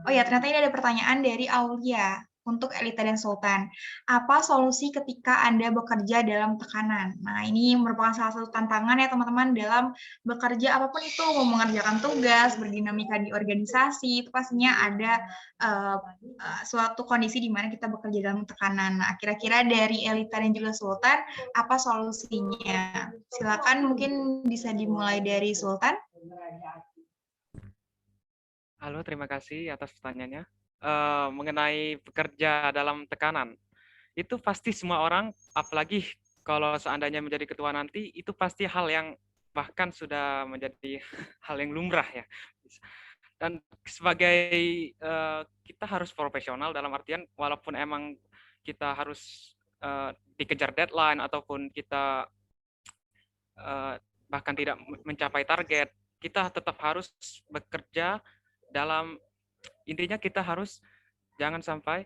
Oh ya, ternyata ini ada pertanyaan dari Aulia untuk Elita dan Sultan. Apa solusi ketika Anda bekerja dalam tekanan? Nah, ini merupakan salah satu tantangan ya teman-teman dalam bekerja apapun itu, mau mengerjakan tugas, berdinamika di organisasi, itu pastinya ada suatu kondisi di mana kita bekerja dalam tekanan. Nah, kira-kira dari Elita dan juga Sultan, apa solusinya? Silakan mungkin bisa dimulai dari Sultan. Halo, terima kasih atas pertanyaannya. Mengenai bekerja dalam tekanan, itu pasti semua orang, apalagi kalau seandainya menjadi ketua nanti, itu pasti hal yang bahkan sudah menjadi hal yang lumrah ya. Dan sebagai kita harus profesional dalam artian walaupun emang kita harus dikejar deadline ataupun kita bahkan tidak mencapai target, kita tetap harus bekerja dalam intinya kita harus jangan sampai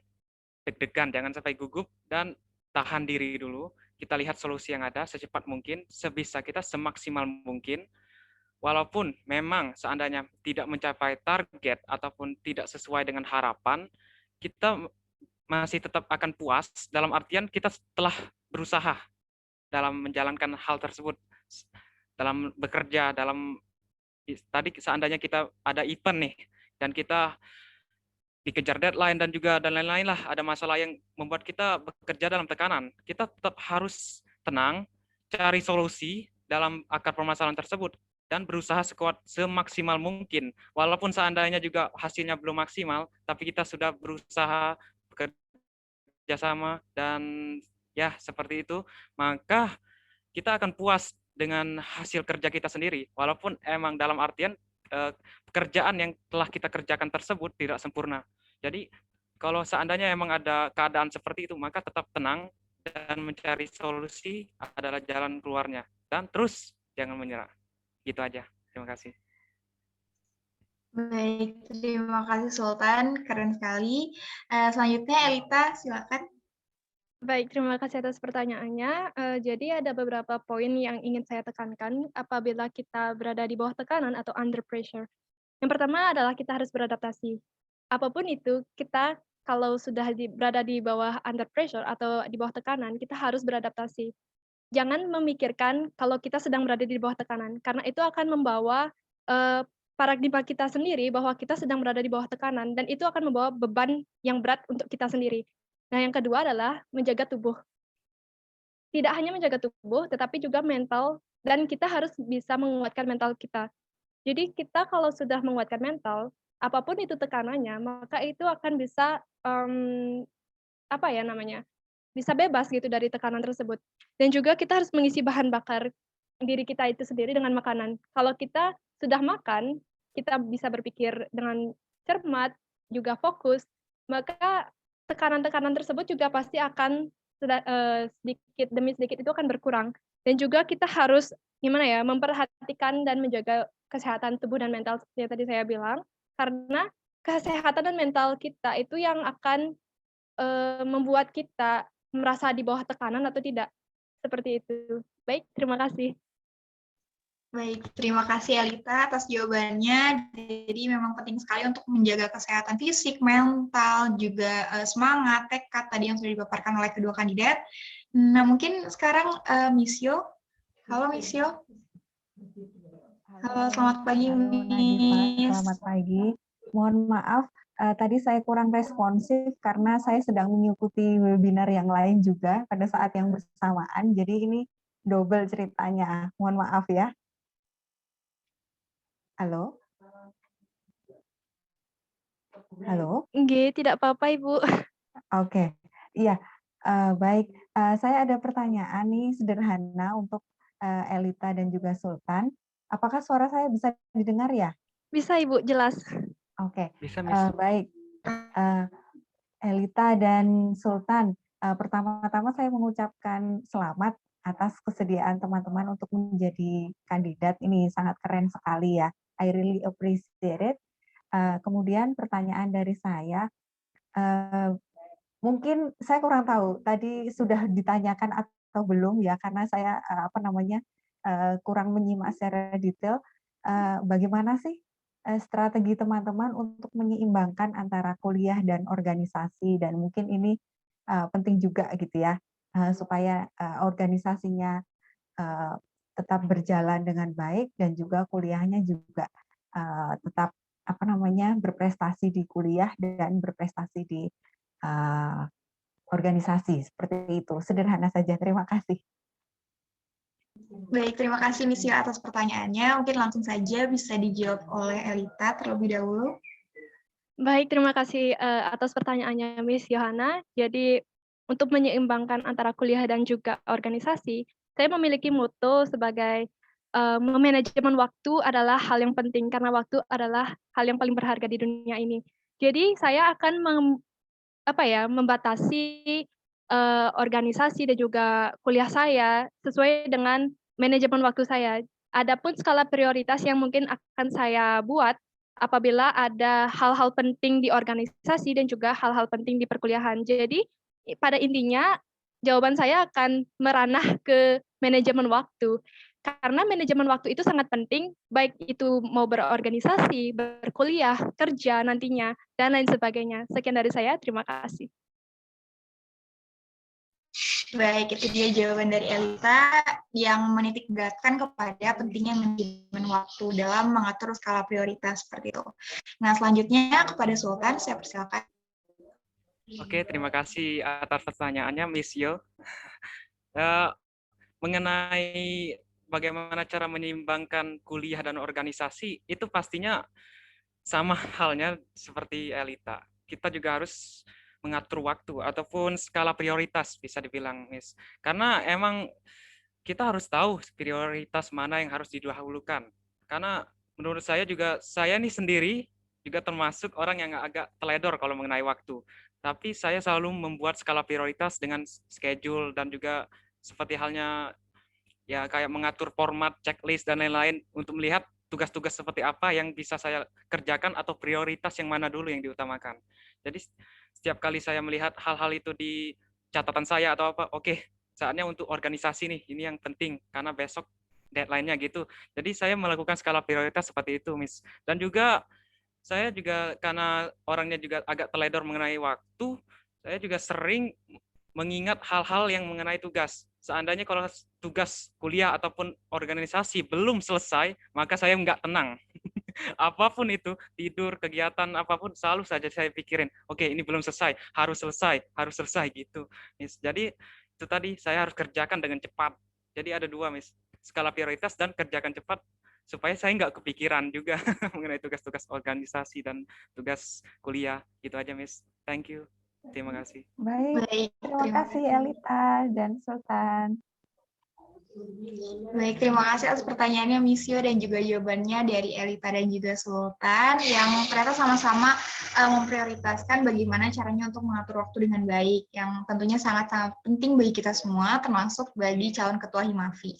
deg-degan, jangan sampai gugup dan tahan diri dulu. Kita lihat solusi yang ada secepat mungkin, sebisa kita, semaksimal mungkin. Walaupun memang seandainya tidak mencapai target ataupun tidak sesuai dengan harapan, kita masih tetap akan puas dalam artian kita telah berusaha dalam menjalankan hal tersebut, dalam bekerja, dalam tadi seandainya kita ada event nih, dan kita dikejar deadline dan juga dan lain-lain lah, ada masalah yang membuat kita bekerja dalam tekanan, kita tetap harus tenang, cari solusi dalam akar permasalahan tersebut, dan berusaha semaksimal mungkin. Walaupun seandainya juga hasilnya belum maksimal, tapi kita sudah berusaha bekerja sama, dan ya seperti itu, maka kita akan puas dengan hasil kerja kita sendiri. Walaupun emang dalam artian pekerjaan yang telah kita kerjakan tersebut tidak sempurna. Jadi kalau seandainya emang ada keadaan seperti itu, maka tetap tenang dan mencari solusi adalah jalan keluarnya. Dan terus jangan menyerah. Gitu aja. Terima kasih. Baik, terima kasih Sultan. Keren sekali. Selanjutnya Elita, silakan. Baik, terima kasih atas pertanyaannya. Jadi ada beberapa poin yang ingin saya tekankan apabila kita berada di bawah tekanan atau under pressure. Yang pertama adalah kita harus beradaptasi. Apapun itu, kita kalau sudah berada di bawah under pressure atau di bawah tekanan, kita harus beradaptasi. Jangan memikirkan kalau kita sedang berada di bawah tekanan, karena itu akan membawa paradigma kita sendiri bahwa kita sedang berada di bawah tekanan, dan itu akan membawa beban yang berat untuk kita sendiri. Nah, yang kedua adalah menjaga tubuh. tidak hanya menjaga tubuh, tetapi juga mental, dan kita harus bisa menguatkan mental kita. Jadi kita kalau sudah menguatkan mental, apapun itu tekanannya, maka itu akan bisa, apa ya namanya, bisa bebas gitu dari tekanan tersebut. Dan juga kita harus mengisi bahan bakar diri kita itu sendiri dengan makanan. Kalau kita sudah makan, kita bisa berpikir dengan cermat, juga fokus, maka tekanan-tekanan tersebut juga pasti akan sedikit demi sedikit itu akan berkurang. Dan juga kita harus gimana ya, memperhatikan dan menjaga kesehatan tubuh dan mental seperti yang tadi saya bilang, karena kesehatan dan mental kita itu yang akan membuat kita merasa di bawah tekanan atau tidak, seperti itu. Baik, terima kasih. Baik, terima kasih Elita atas jawabannya. Jadi memang penting sekali untuk menjaga kesehatan fisik, mental, juga semangat, tekad tadi yang sudah dipaparkan oleh kedua kandidat. Nah, mungkin sekarang Miss Yo. Halo Miss Yo. Halo, selamat pagi Miss. Selamat pagi. Mohon maaf, tadi saya kurang responsif karena saya sedang mengikuti webinar yang lain juga pada saat yang bersamaan. Jadi ini double ceritanya. Mohon maaf ya. Halo? Halo? Nggih, tidak apa-apa Ibu. Oke, iya. Baik, saya ada pertanyaan nih sederhana untuk Elita dan juga Sultan. Apakah suara saya bisa didengar ya? Bisa Ibu, jelas. Oke, Bisa, Miss. baik. Elita dan Sultan, pertama-tama saya mengucapkan selamat atas kesediaan teman-teman untuk menjadi kandidat. Ini sangat keren sekali ya. I really appreciate it. Kemudian pertanyaan dari saya, mungkin saya kurang tahu tadi sudah ditanyakan atau belum ya, karena saya kurang menyimak secara detail. Bagaimana sih strategi teman-teman untuk menyeimbangkan antara kuliah dan organisasi, dan mungkin ini penting juga gitu ya, supaya organisasinya tetap berjalan dengan baik dan juga kuliahnya juga tetap berprestasi di kuliah dan berprestasi di organisasi. Seperti itu, sederhana saja. Terima kasih. Baik, terima kasih Miss Yo atas pertanyaannya. Mungkin langsung saja bisa dijawab oleh Elita terlebih dahulu. Baik, terima kasih atas pertanyaannya Miss Yohana. Jadi untuk menyeimbangkan antara kuliah dan juga organisasi, saya memiliki moto sebagai manajemen waktu adalah hal yang penting karena waktu adalah hal yang paling berharga di dunia ini. Jadi saya akan membatasi organisasi dan juga kuliah saya sesuai dengan manajemen waktu saya. Adapun skala prioritas yang mungkin akan saya buat apabila ada hal-hal penting di organisasi dan juga hal-hal penting di perkuliahan. Jadi pada intinya jawaban saya akan meranah ke manajemen waktu. Karena manajemen waktu itu sangat penting, baik itu mau berorganisasi, berkuliah, kerja nantinya, dan lain sebagainya. Sekian dari saya, terima kasih. Baik, itu dia jawaban dari Elita yang menitik beratkan kepada pentingnya manajemen waktu dalam mengatur skala prioritas seperti itu. Nah, selanjutnya kepada Sultan, saya persilakan. Oke, terima kasih atas pertanyaannya, Miss Yo. Mengenai bagaimana cara menyeimbangkan kuliah dan organisasi, itu pastinya sama halnya seperti Elita. Kita juga harus mengatur waktu ataupun skala prioritas, bisa dibilang, Miss. Karena emang kita harus tahu prioritas mana yang harus didahulukan. Karena menurut saya juga, saya nih sendiri juga termasuk orang yang agak teledor kalau mengenai waktu. Tapi saya selalu membuat skala prioritas dengan schedule dan juga seperti halnya ya kayak mengatur format, checklist, dan lain-lain untuk melihat tugas-tugas seperti apa yang bisa saya kerjakan atau prioritas yang mana dulu yang diutamakan. Jadi setiap kali saya melihat hal-hal itu di catatan saya atau apa, oke, saatnya untuk organisasi nih, ini yang penting karena besok deadline-nya gitu. Jadi saya melakukan skala prioritas seperti itu, Miss. Dan juga saya juga karena orangnya juga agak teledor mengenai waktu, saya juga sering mengingat hal-hal yang mengenai tugas. Seandainya kalau tugas kuliah ataupun organisasi belum selesai, maka saya nggak tenang. Apapun itu, tidur, kegiatan, apapun, selalu saja saya pikirin, oke, ini belum selesai, harus selesai gitu. Jadi itu tadi saya harus kerjakan dengan cepat. Jadi ada dua, Miss. Skala prioritas dan kerjakan cepat supaya saya nggak kepikiran juga mengenai tugas-tugas organisasi dan tugas kuliah. Gitu aja, Miss. Thank you. Terima kasih. Baik, Baik, terima kasih Elita dan Sultan. Baik, terima kasih atas pertanyaannya Misio dan juga jawabannya dari Elita dan juga Sultan yang ternyata sama-sama memprioritaskan bagaimana caranya untuk mengatur waktu dengan baik, yang tentunya sangat-sangat penting bagi kita semua, termasuk bagi calon ketua Himafi.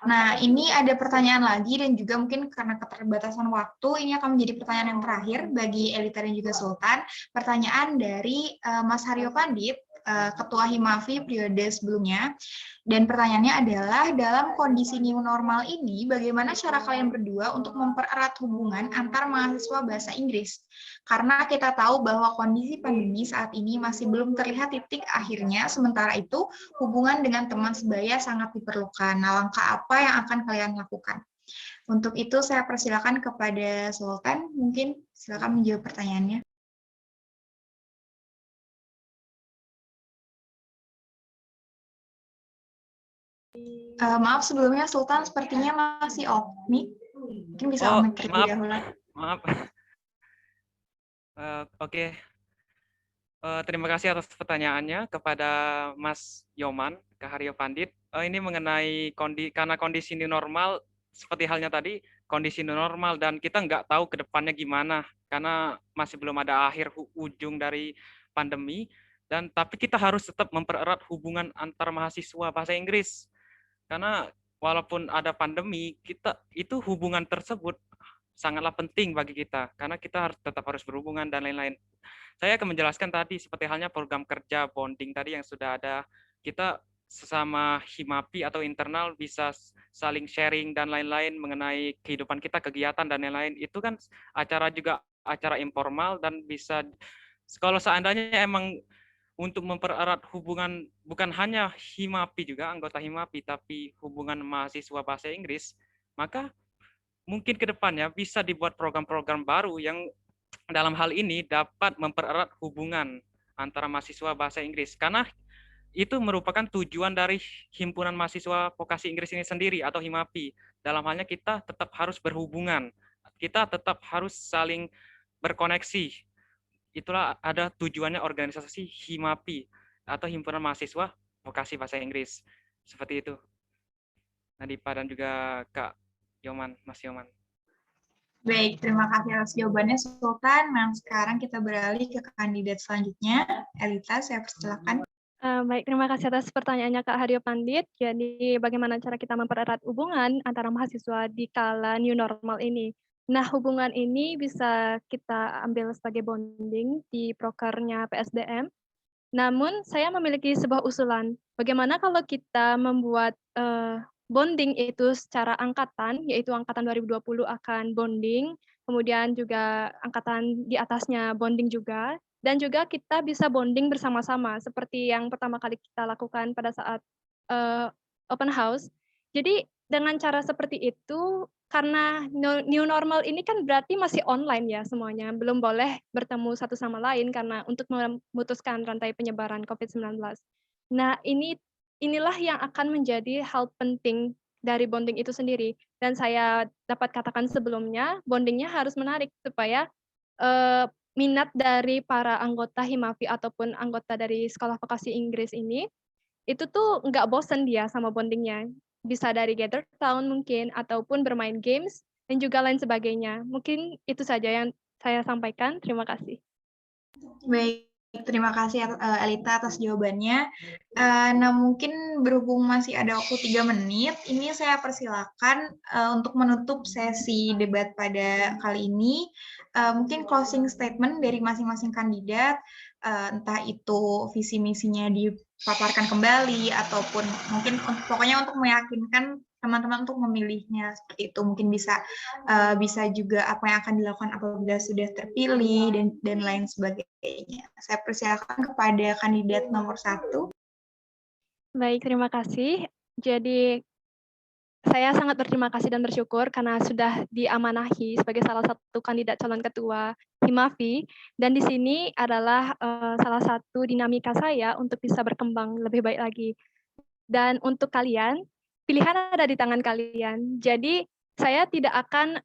Nah, ini ada pertanyaan lagi dan juga mungkin karena keterbatasan waktu, ini akan menjadi pertanyaan yang terakhir bagi Elita dan juga Sultan. Pertanyaan dari Mas Haryo Pandit, Ketua Himafi periode sebelumnya. Dan pertanyaannya adalah, dalam kondisi new normal ini, bagaimana cara kalian berdua untuk mempererat hubungan antar mahasiswa bahasa Inggris? Karena kita tahu bahwa kondisi pandemi saat ini masih belum terlihat titik akhirnya, sementara itu hubungan dengan teman sebaya sangat diperlukan. Nah, langkah apa yang akan kalian lakukan? Untuk itu saya persilakan kepada Sultan, mungkin silakan menjawab pertanyaannya. Maaf sebelumnya Sultan sepertinya masih off mic. Mungkin bisa on mic terlebih dahulu. Maaf. Oke. Terima kasih atas pertanyaannya kepada Mas Yoman, Kak Haryo Pandit. Ini mengenai karena kondisi new normal, seperti halnya tadi, kondisi new normal dan kita nggak tahu ke depannya gimana, karena masih belum ada akhir ujung dari pandemi, tapi kita harus tetap mempererat hubungan antar mahasiswa bahasa Inggris. Karena walaupun ada pandemi, itu hubungan tersebut sangatlah penting bagi kita, karena kita tetap harus berhubungan dan lain-lain. Saya akan menjelaskan tadi seperti halnya program kerja bonding tadi yang sudah ada. Kita sesama Himapi atau internal bisa saling sharing dan lain-lain mengenai kehidupan kita, kegiatan dan lain-lain. Itu kan juga acara informal dan bisa, kalau seandainya emang untuk mempererat hubungan bukan hanya Himapi juga, anggota Himapi, tapi hubungan mahasiswa bahasa Inggris, maka mungkin ke depannya bisa dibuat program-program baru yang dalam hal ini dapat mempererat hubungan antara mahasiswa bahasa Inggris. Karena itu merupakan tujuan dari Himpunan Mahasiswa Vokasi Inggris ini sendiri atau Himapi. Dalam halnya kita tetap harus berhubungan, kita tetap harus saling berkoneksi. Itulah ada tujuannya organisasi Himapi atau Himpunan Mahasiswa Vokasi Bahasa Inggris. Seperti itu. Nadipa dan juga Kak Yoman, Mas Yoman. Baik, terima kasih atas jawabannya Sultan. Nah, sekarang kita beralih ke kandidat selanjutnya. Elita, saya persilakan. Baik, terima kasih atas pertanyaannya Kak Haryo Pandit. Jadi, bagaimana cara kita mempererat hubungan antara mahasiswa di kala new normal ini? Nah, hubungan ini bisa kita ambil sebagai bonding di prokernya PSDM. Namun, saya memiliki sebuah usulan. Bagaimana kalau kita membuat bonding itu secara angkatan, yaitu angkatan 2020 akan bonding, kemudian juga angkatan di atasnya bonding juga, dan juga kita bisa bonding bersama-sama, seperti yang pertama kali kita lakukan pada saat open house. Jadi dengan cara seperti itu, karena new normal ini kan berarti masih online ya semuanya, belum boleh bertemu satu sama lain karena untuk memutuskan rantai penyebaran COVID-19. Nah, inilah yang akan menjadi hal penting dari bonding itu sendiri. Dan saya dapat katakan sebelumnya, bondingnya harus menarik supaya minat dari para anggota Himafi ataupun anggota dari Sekolah Vokasi Inggris ini, itu tuh nggak bosen dia sama bondingnya. Bisa dari gather town mungkin, ataupun bermain games, dan juga lain sebagainya. Mungkin itu saja yang saya sampaikan. Terima kasih. Baik, terima kasih Elita atas jawabannya. Nah, mungkin berhubung masih ada waktu 3 menit, ini saya persilakan untuk menutup sesi debat pada kali ini. Mungkin closing statement dari masing-masing kandidat, entah itu visi misinya dipaparkan kembali, ataupun mungkin pokoknya untuk meyakinkan teman-teman untuk memilihnya seperti itu. Mungkin bisa juga apa yang akan dilakukan apabila sudah terpilih dan lain sebagainya. Saya persilakan kepada kandidat nomor 1. Baik, terima kasih. Jadi saya sangat berterima kasih dan bersyukur karena sudah diamanahi sebagai salah satu kandidat calon ketua Himafi, dan di sini adalah salah satu dinamika saya untuk bisa berkembang lebih baik lagi. Dan untuk kalian, pilihan ada di tangan kalian. Jadi saya tidak akan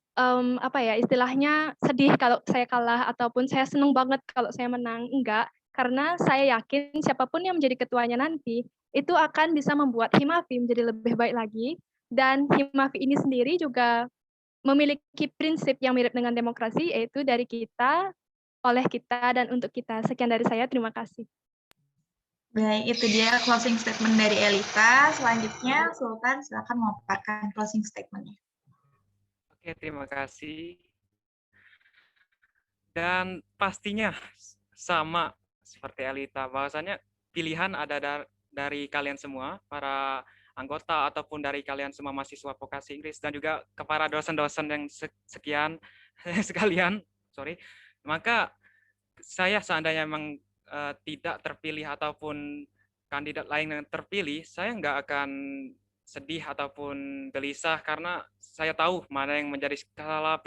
istilahnya sedih kalau saya kalah ataupun saya senang banget kalau saya menang. Enggak, karena saya yakin siapapun yang menjadi ketuanya nanti itu akan bisa membuat Himafi menjadi lebih baik lagi. Dan Himafi ini sendiri juga memiliki prinsip yang mirip dengan demokrasi, yaitu dari kita, oleh kita, dan untuk kita. Sekian dari saya, terima kasih. Baik, itu dia closing statement dari Elita. Selanjutnya, Sultan, silakan memaparkan closing statement-nya. Oke, terima kasih. Dan pastinya sama seperti Elita, bahwasanya pilihan ada dari kalian semua, para anggota ataupun dari kalian semua mahasiswa vokasi Inggris, dan juga kepada dosen-dosen yang sekian sekalian, maka saya seandainya memang tidak terpilih ataupun kandidat lain yang terpilih, saya nggak akan sedih ataupun gelisah karena saya tahu mana yang menjadi skala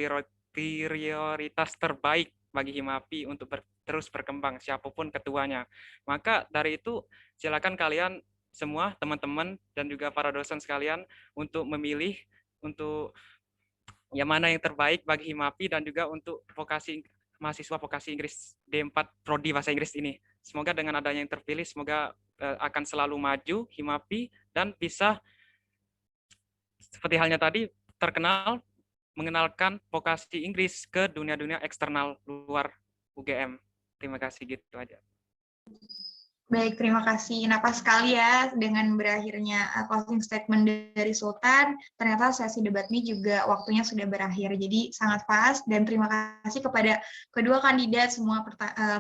prioritas terbaik bagi Himafi untuk terus berkembang, siapapun ketuanya. Maka dari itu silakan kalian semua teman-teman dan juga para dosen sekalian untuk memilih untuk yang mana yang terbaik bagi Himafi dan juga untuk mahasiswa vokasi Inggris D4 Prodi Bahasa Inggris ini. Semoga dengan adanya yang terpilih, semoga akan selalu maju Himafi dan bisa seperti halnya tadi terkenal mengenalkan vokasi Inggris ke dunia-dunia eksternal luar UGM. Terima kasih, gitu aja. Baik, terima kasih. Napas sekali ya dengan berakhirnya closing statement dari Sultan. Ternyata sesi debat ini juga waktunya sudah berakhir. Jadi sangat pas dan terima kasih kepada kedua kandidat, semua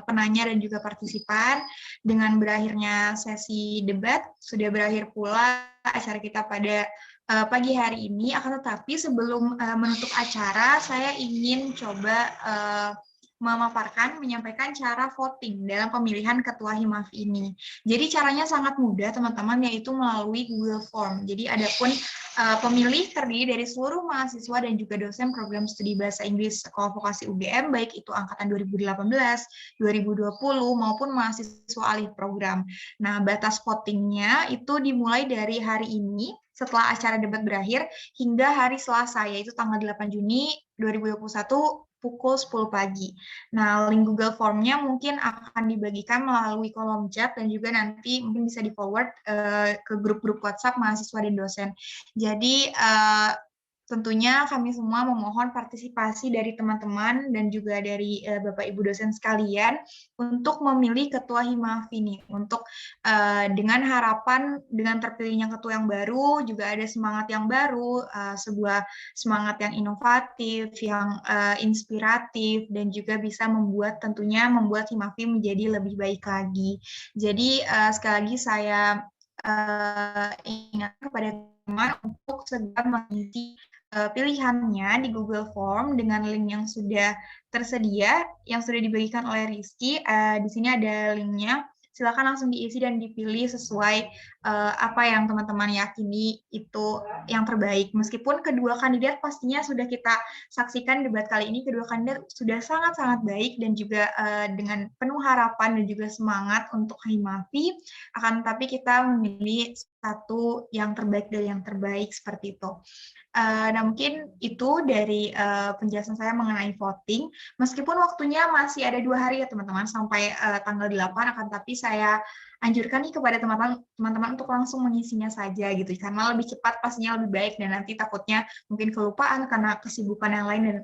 penanya dan juga partisipan. Dengan berakhirnya sesi debat, sudah berakhir pula acara kita pada pagi hari ini. Akan tetapi sebelum menutup acara, saya ingin coba menyampaikan cara voting dalam pemilihan ketua Himafi ini. Jadi caranya sangat mudah teman-teman, yaitu melalui Google Form. Jadi adapun pemilih terdiri dari seluruh mahasiswa dan juga dosen program studi bahasa Inggris Sekolah Vokasi UGM, baik itu angkatan 2018, 2020 maupun mahasiswa alih program. Nah, batas votingnya itu dimulai dari hari ini setelah acara debat berakhir hingga hari Selasa, yaitu tanggal 8 Juni 2021 pukul 10 pagi. Nah, link Google Form-nya mungkin akan dibagikan melalui kolom chat dan juga nanti mungkin bisa di-forward ke grup-grup WhatsApp mahasiswa dan dosen. Jadi, tentunya kami semua memohon partisipasi dari teman-teman dan juga dari Bapak Ibu dosen sekalian untuk memilih ketua Himafi ini. Untuk dengan harapan dengan terpilihnya ketua yang baru, juga ada semangat yang baru, sebuah semangat yang inovatif, yang inspiratif, dan juga bisa membuat Himafi menjadi lebih baik lagi. Jadi sekali lagi saya ingatkan kepada teman untuk segera mengisi pilihannya di Google Form dengan link yang sudah tersedia, yang sudah dibagikan oleh Rizky. Di sini ada linknya. Silakan langsung diisi dan dipilih sesuai apa yang teman-teman yakini itu yang terbaik. Meskipun kedua kandidat pastinya sudah kita saksikan debat kali ini, kedua kandidat sudah sangat-sangat baik dan juga dengan penuh harapan dan juga semangat untuk Himafi. Akan tetapi kita memilih satu yang terbaik dari yang terbaik seperti itu. Nah, mungkin itu dari penjelasan saya mengenai voting. Meskipun waktunya masih ada 2 hari ya teman-teman, sampai tanggal 8, akan tapi saya anjurkan nih kepada teman-teman untuk langsung mengisinya saja gitu, karena lebih cepat pastinya lebih baik, dan nanti takutnya mungkin kelupaan karena kesibukan yang lain dan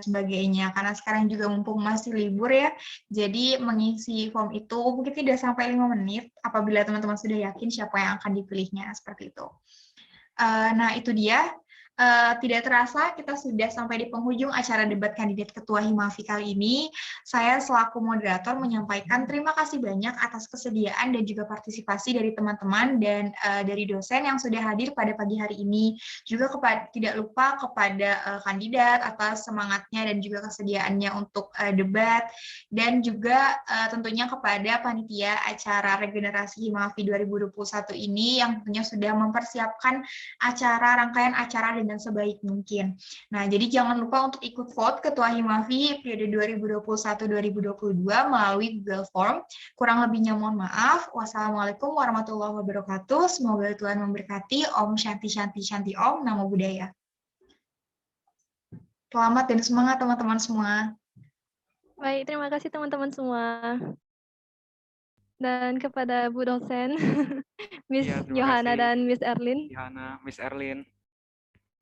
sebagainya. Karena sekarang juga mumpung masih libur ya, jadi mengisi form itu mungkin tidak sampai 5 menit apabila teman-teman sudah yakin siapa yang akan dipilihnya, seperti itu. Nah, itu dia. Tidak terasa kita sudah sampai di penghujung acara debat kandidat ketua Himafi kali ini. Saya selaku moderator menyampaikan terima kasih banyak atas kesediaan dan juga partisipasi dari teman-teman dan dari dosen yang sudah hadir pada pagi hari ini. Juga tidak lupa kepada kandidat atas semangatnya dan juga kesediaannya untuk debat, dan juga tentunya kepada panitia acara regenerasi Himafi 2021 ini yang tentunya sudah mempersiapkan rangkaian acara dengan dan sebaik mungkin. Nah, jadi jangan lupa untuk ikut vote Ketua Himavi periode 2021-2022 melalui Google Form. Kurang lebihnya mohon maaf. Wassalamualaikum warahmatullahi wabarakatuh. Semoga Tuhan memberkati. Om Shanti Shanti Shanti Om. Namo Buddhaya. Selamat dan semangat teman-teman semua. Baik, terima kasih teman-teman semua. Dan kepada Bu dosen, Miss Iya, terima Johanna kasih. dan Miss Erlin. Diana, Miss Erlin.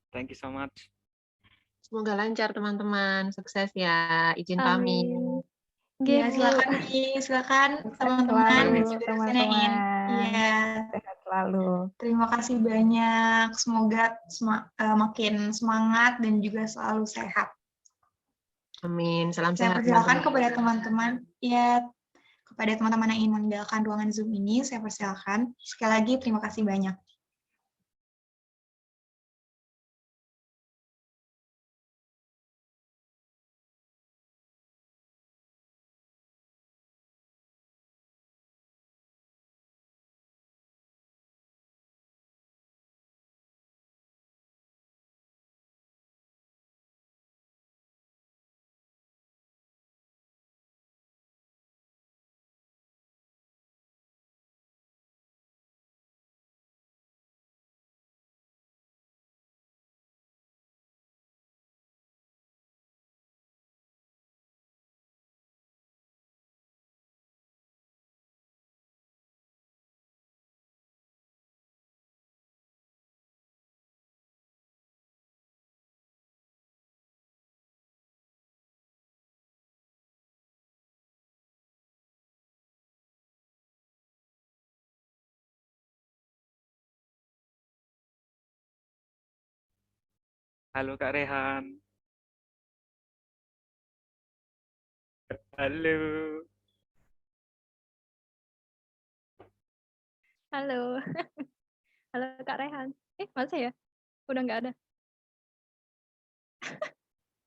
Thank you so much. Semoga lancar teman-teman, sukses ya. Izin pamit. Amin. Ya, Nggih, Bu. silakan silakan Sukses teman-teman dan selalu juga dosen yang ingin. teman-teman. Iya, Sehat selalu. terima kasih banyak. Semoga makin semangat dan juga selalu sehat. Amin. Salam Saya sehat persilakan teman-teman. kepada teman-teman, ya, kepada teman-teman yang ingin meninggalkan ruangan Zoom ini, saya persilakan. Sekali lagi, terima kasih banyak. Halo Kak Rehan. Halo. Halo. Halo Kak Rehan. Masa ya? Udah nggak ada.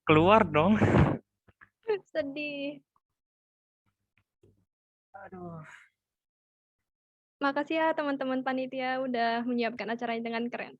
Keluar dong. Sedih. Aduh. Makasih ya teman-teman panitia udah menyiapkan acaranya dengan keren.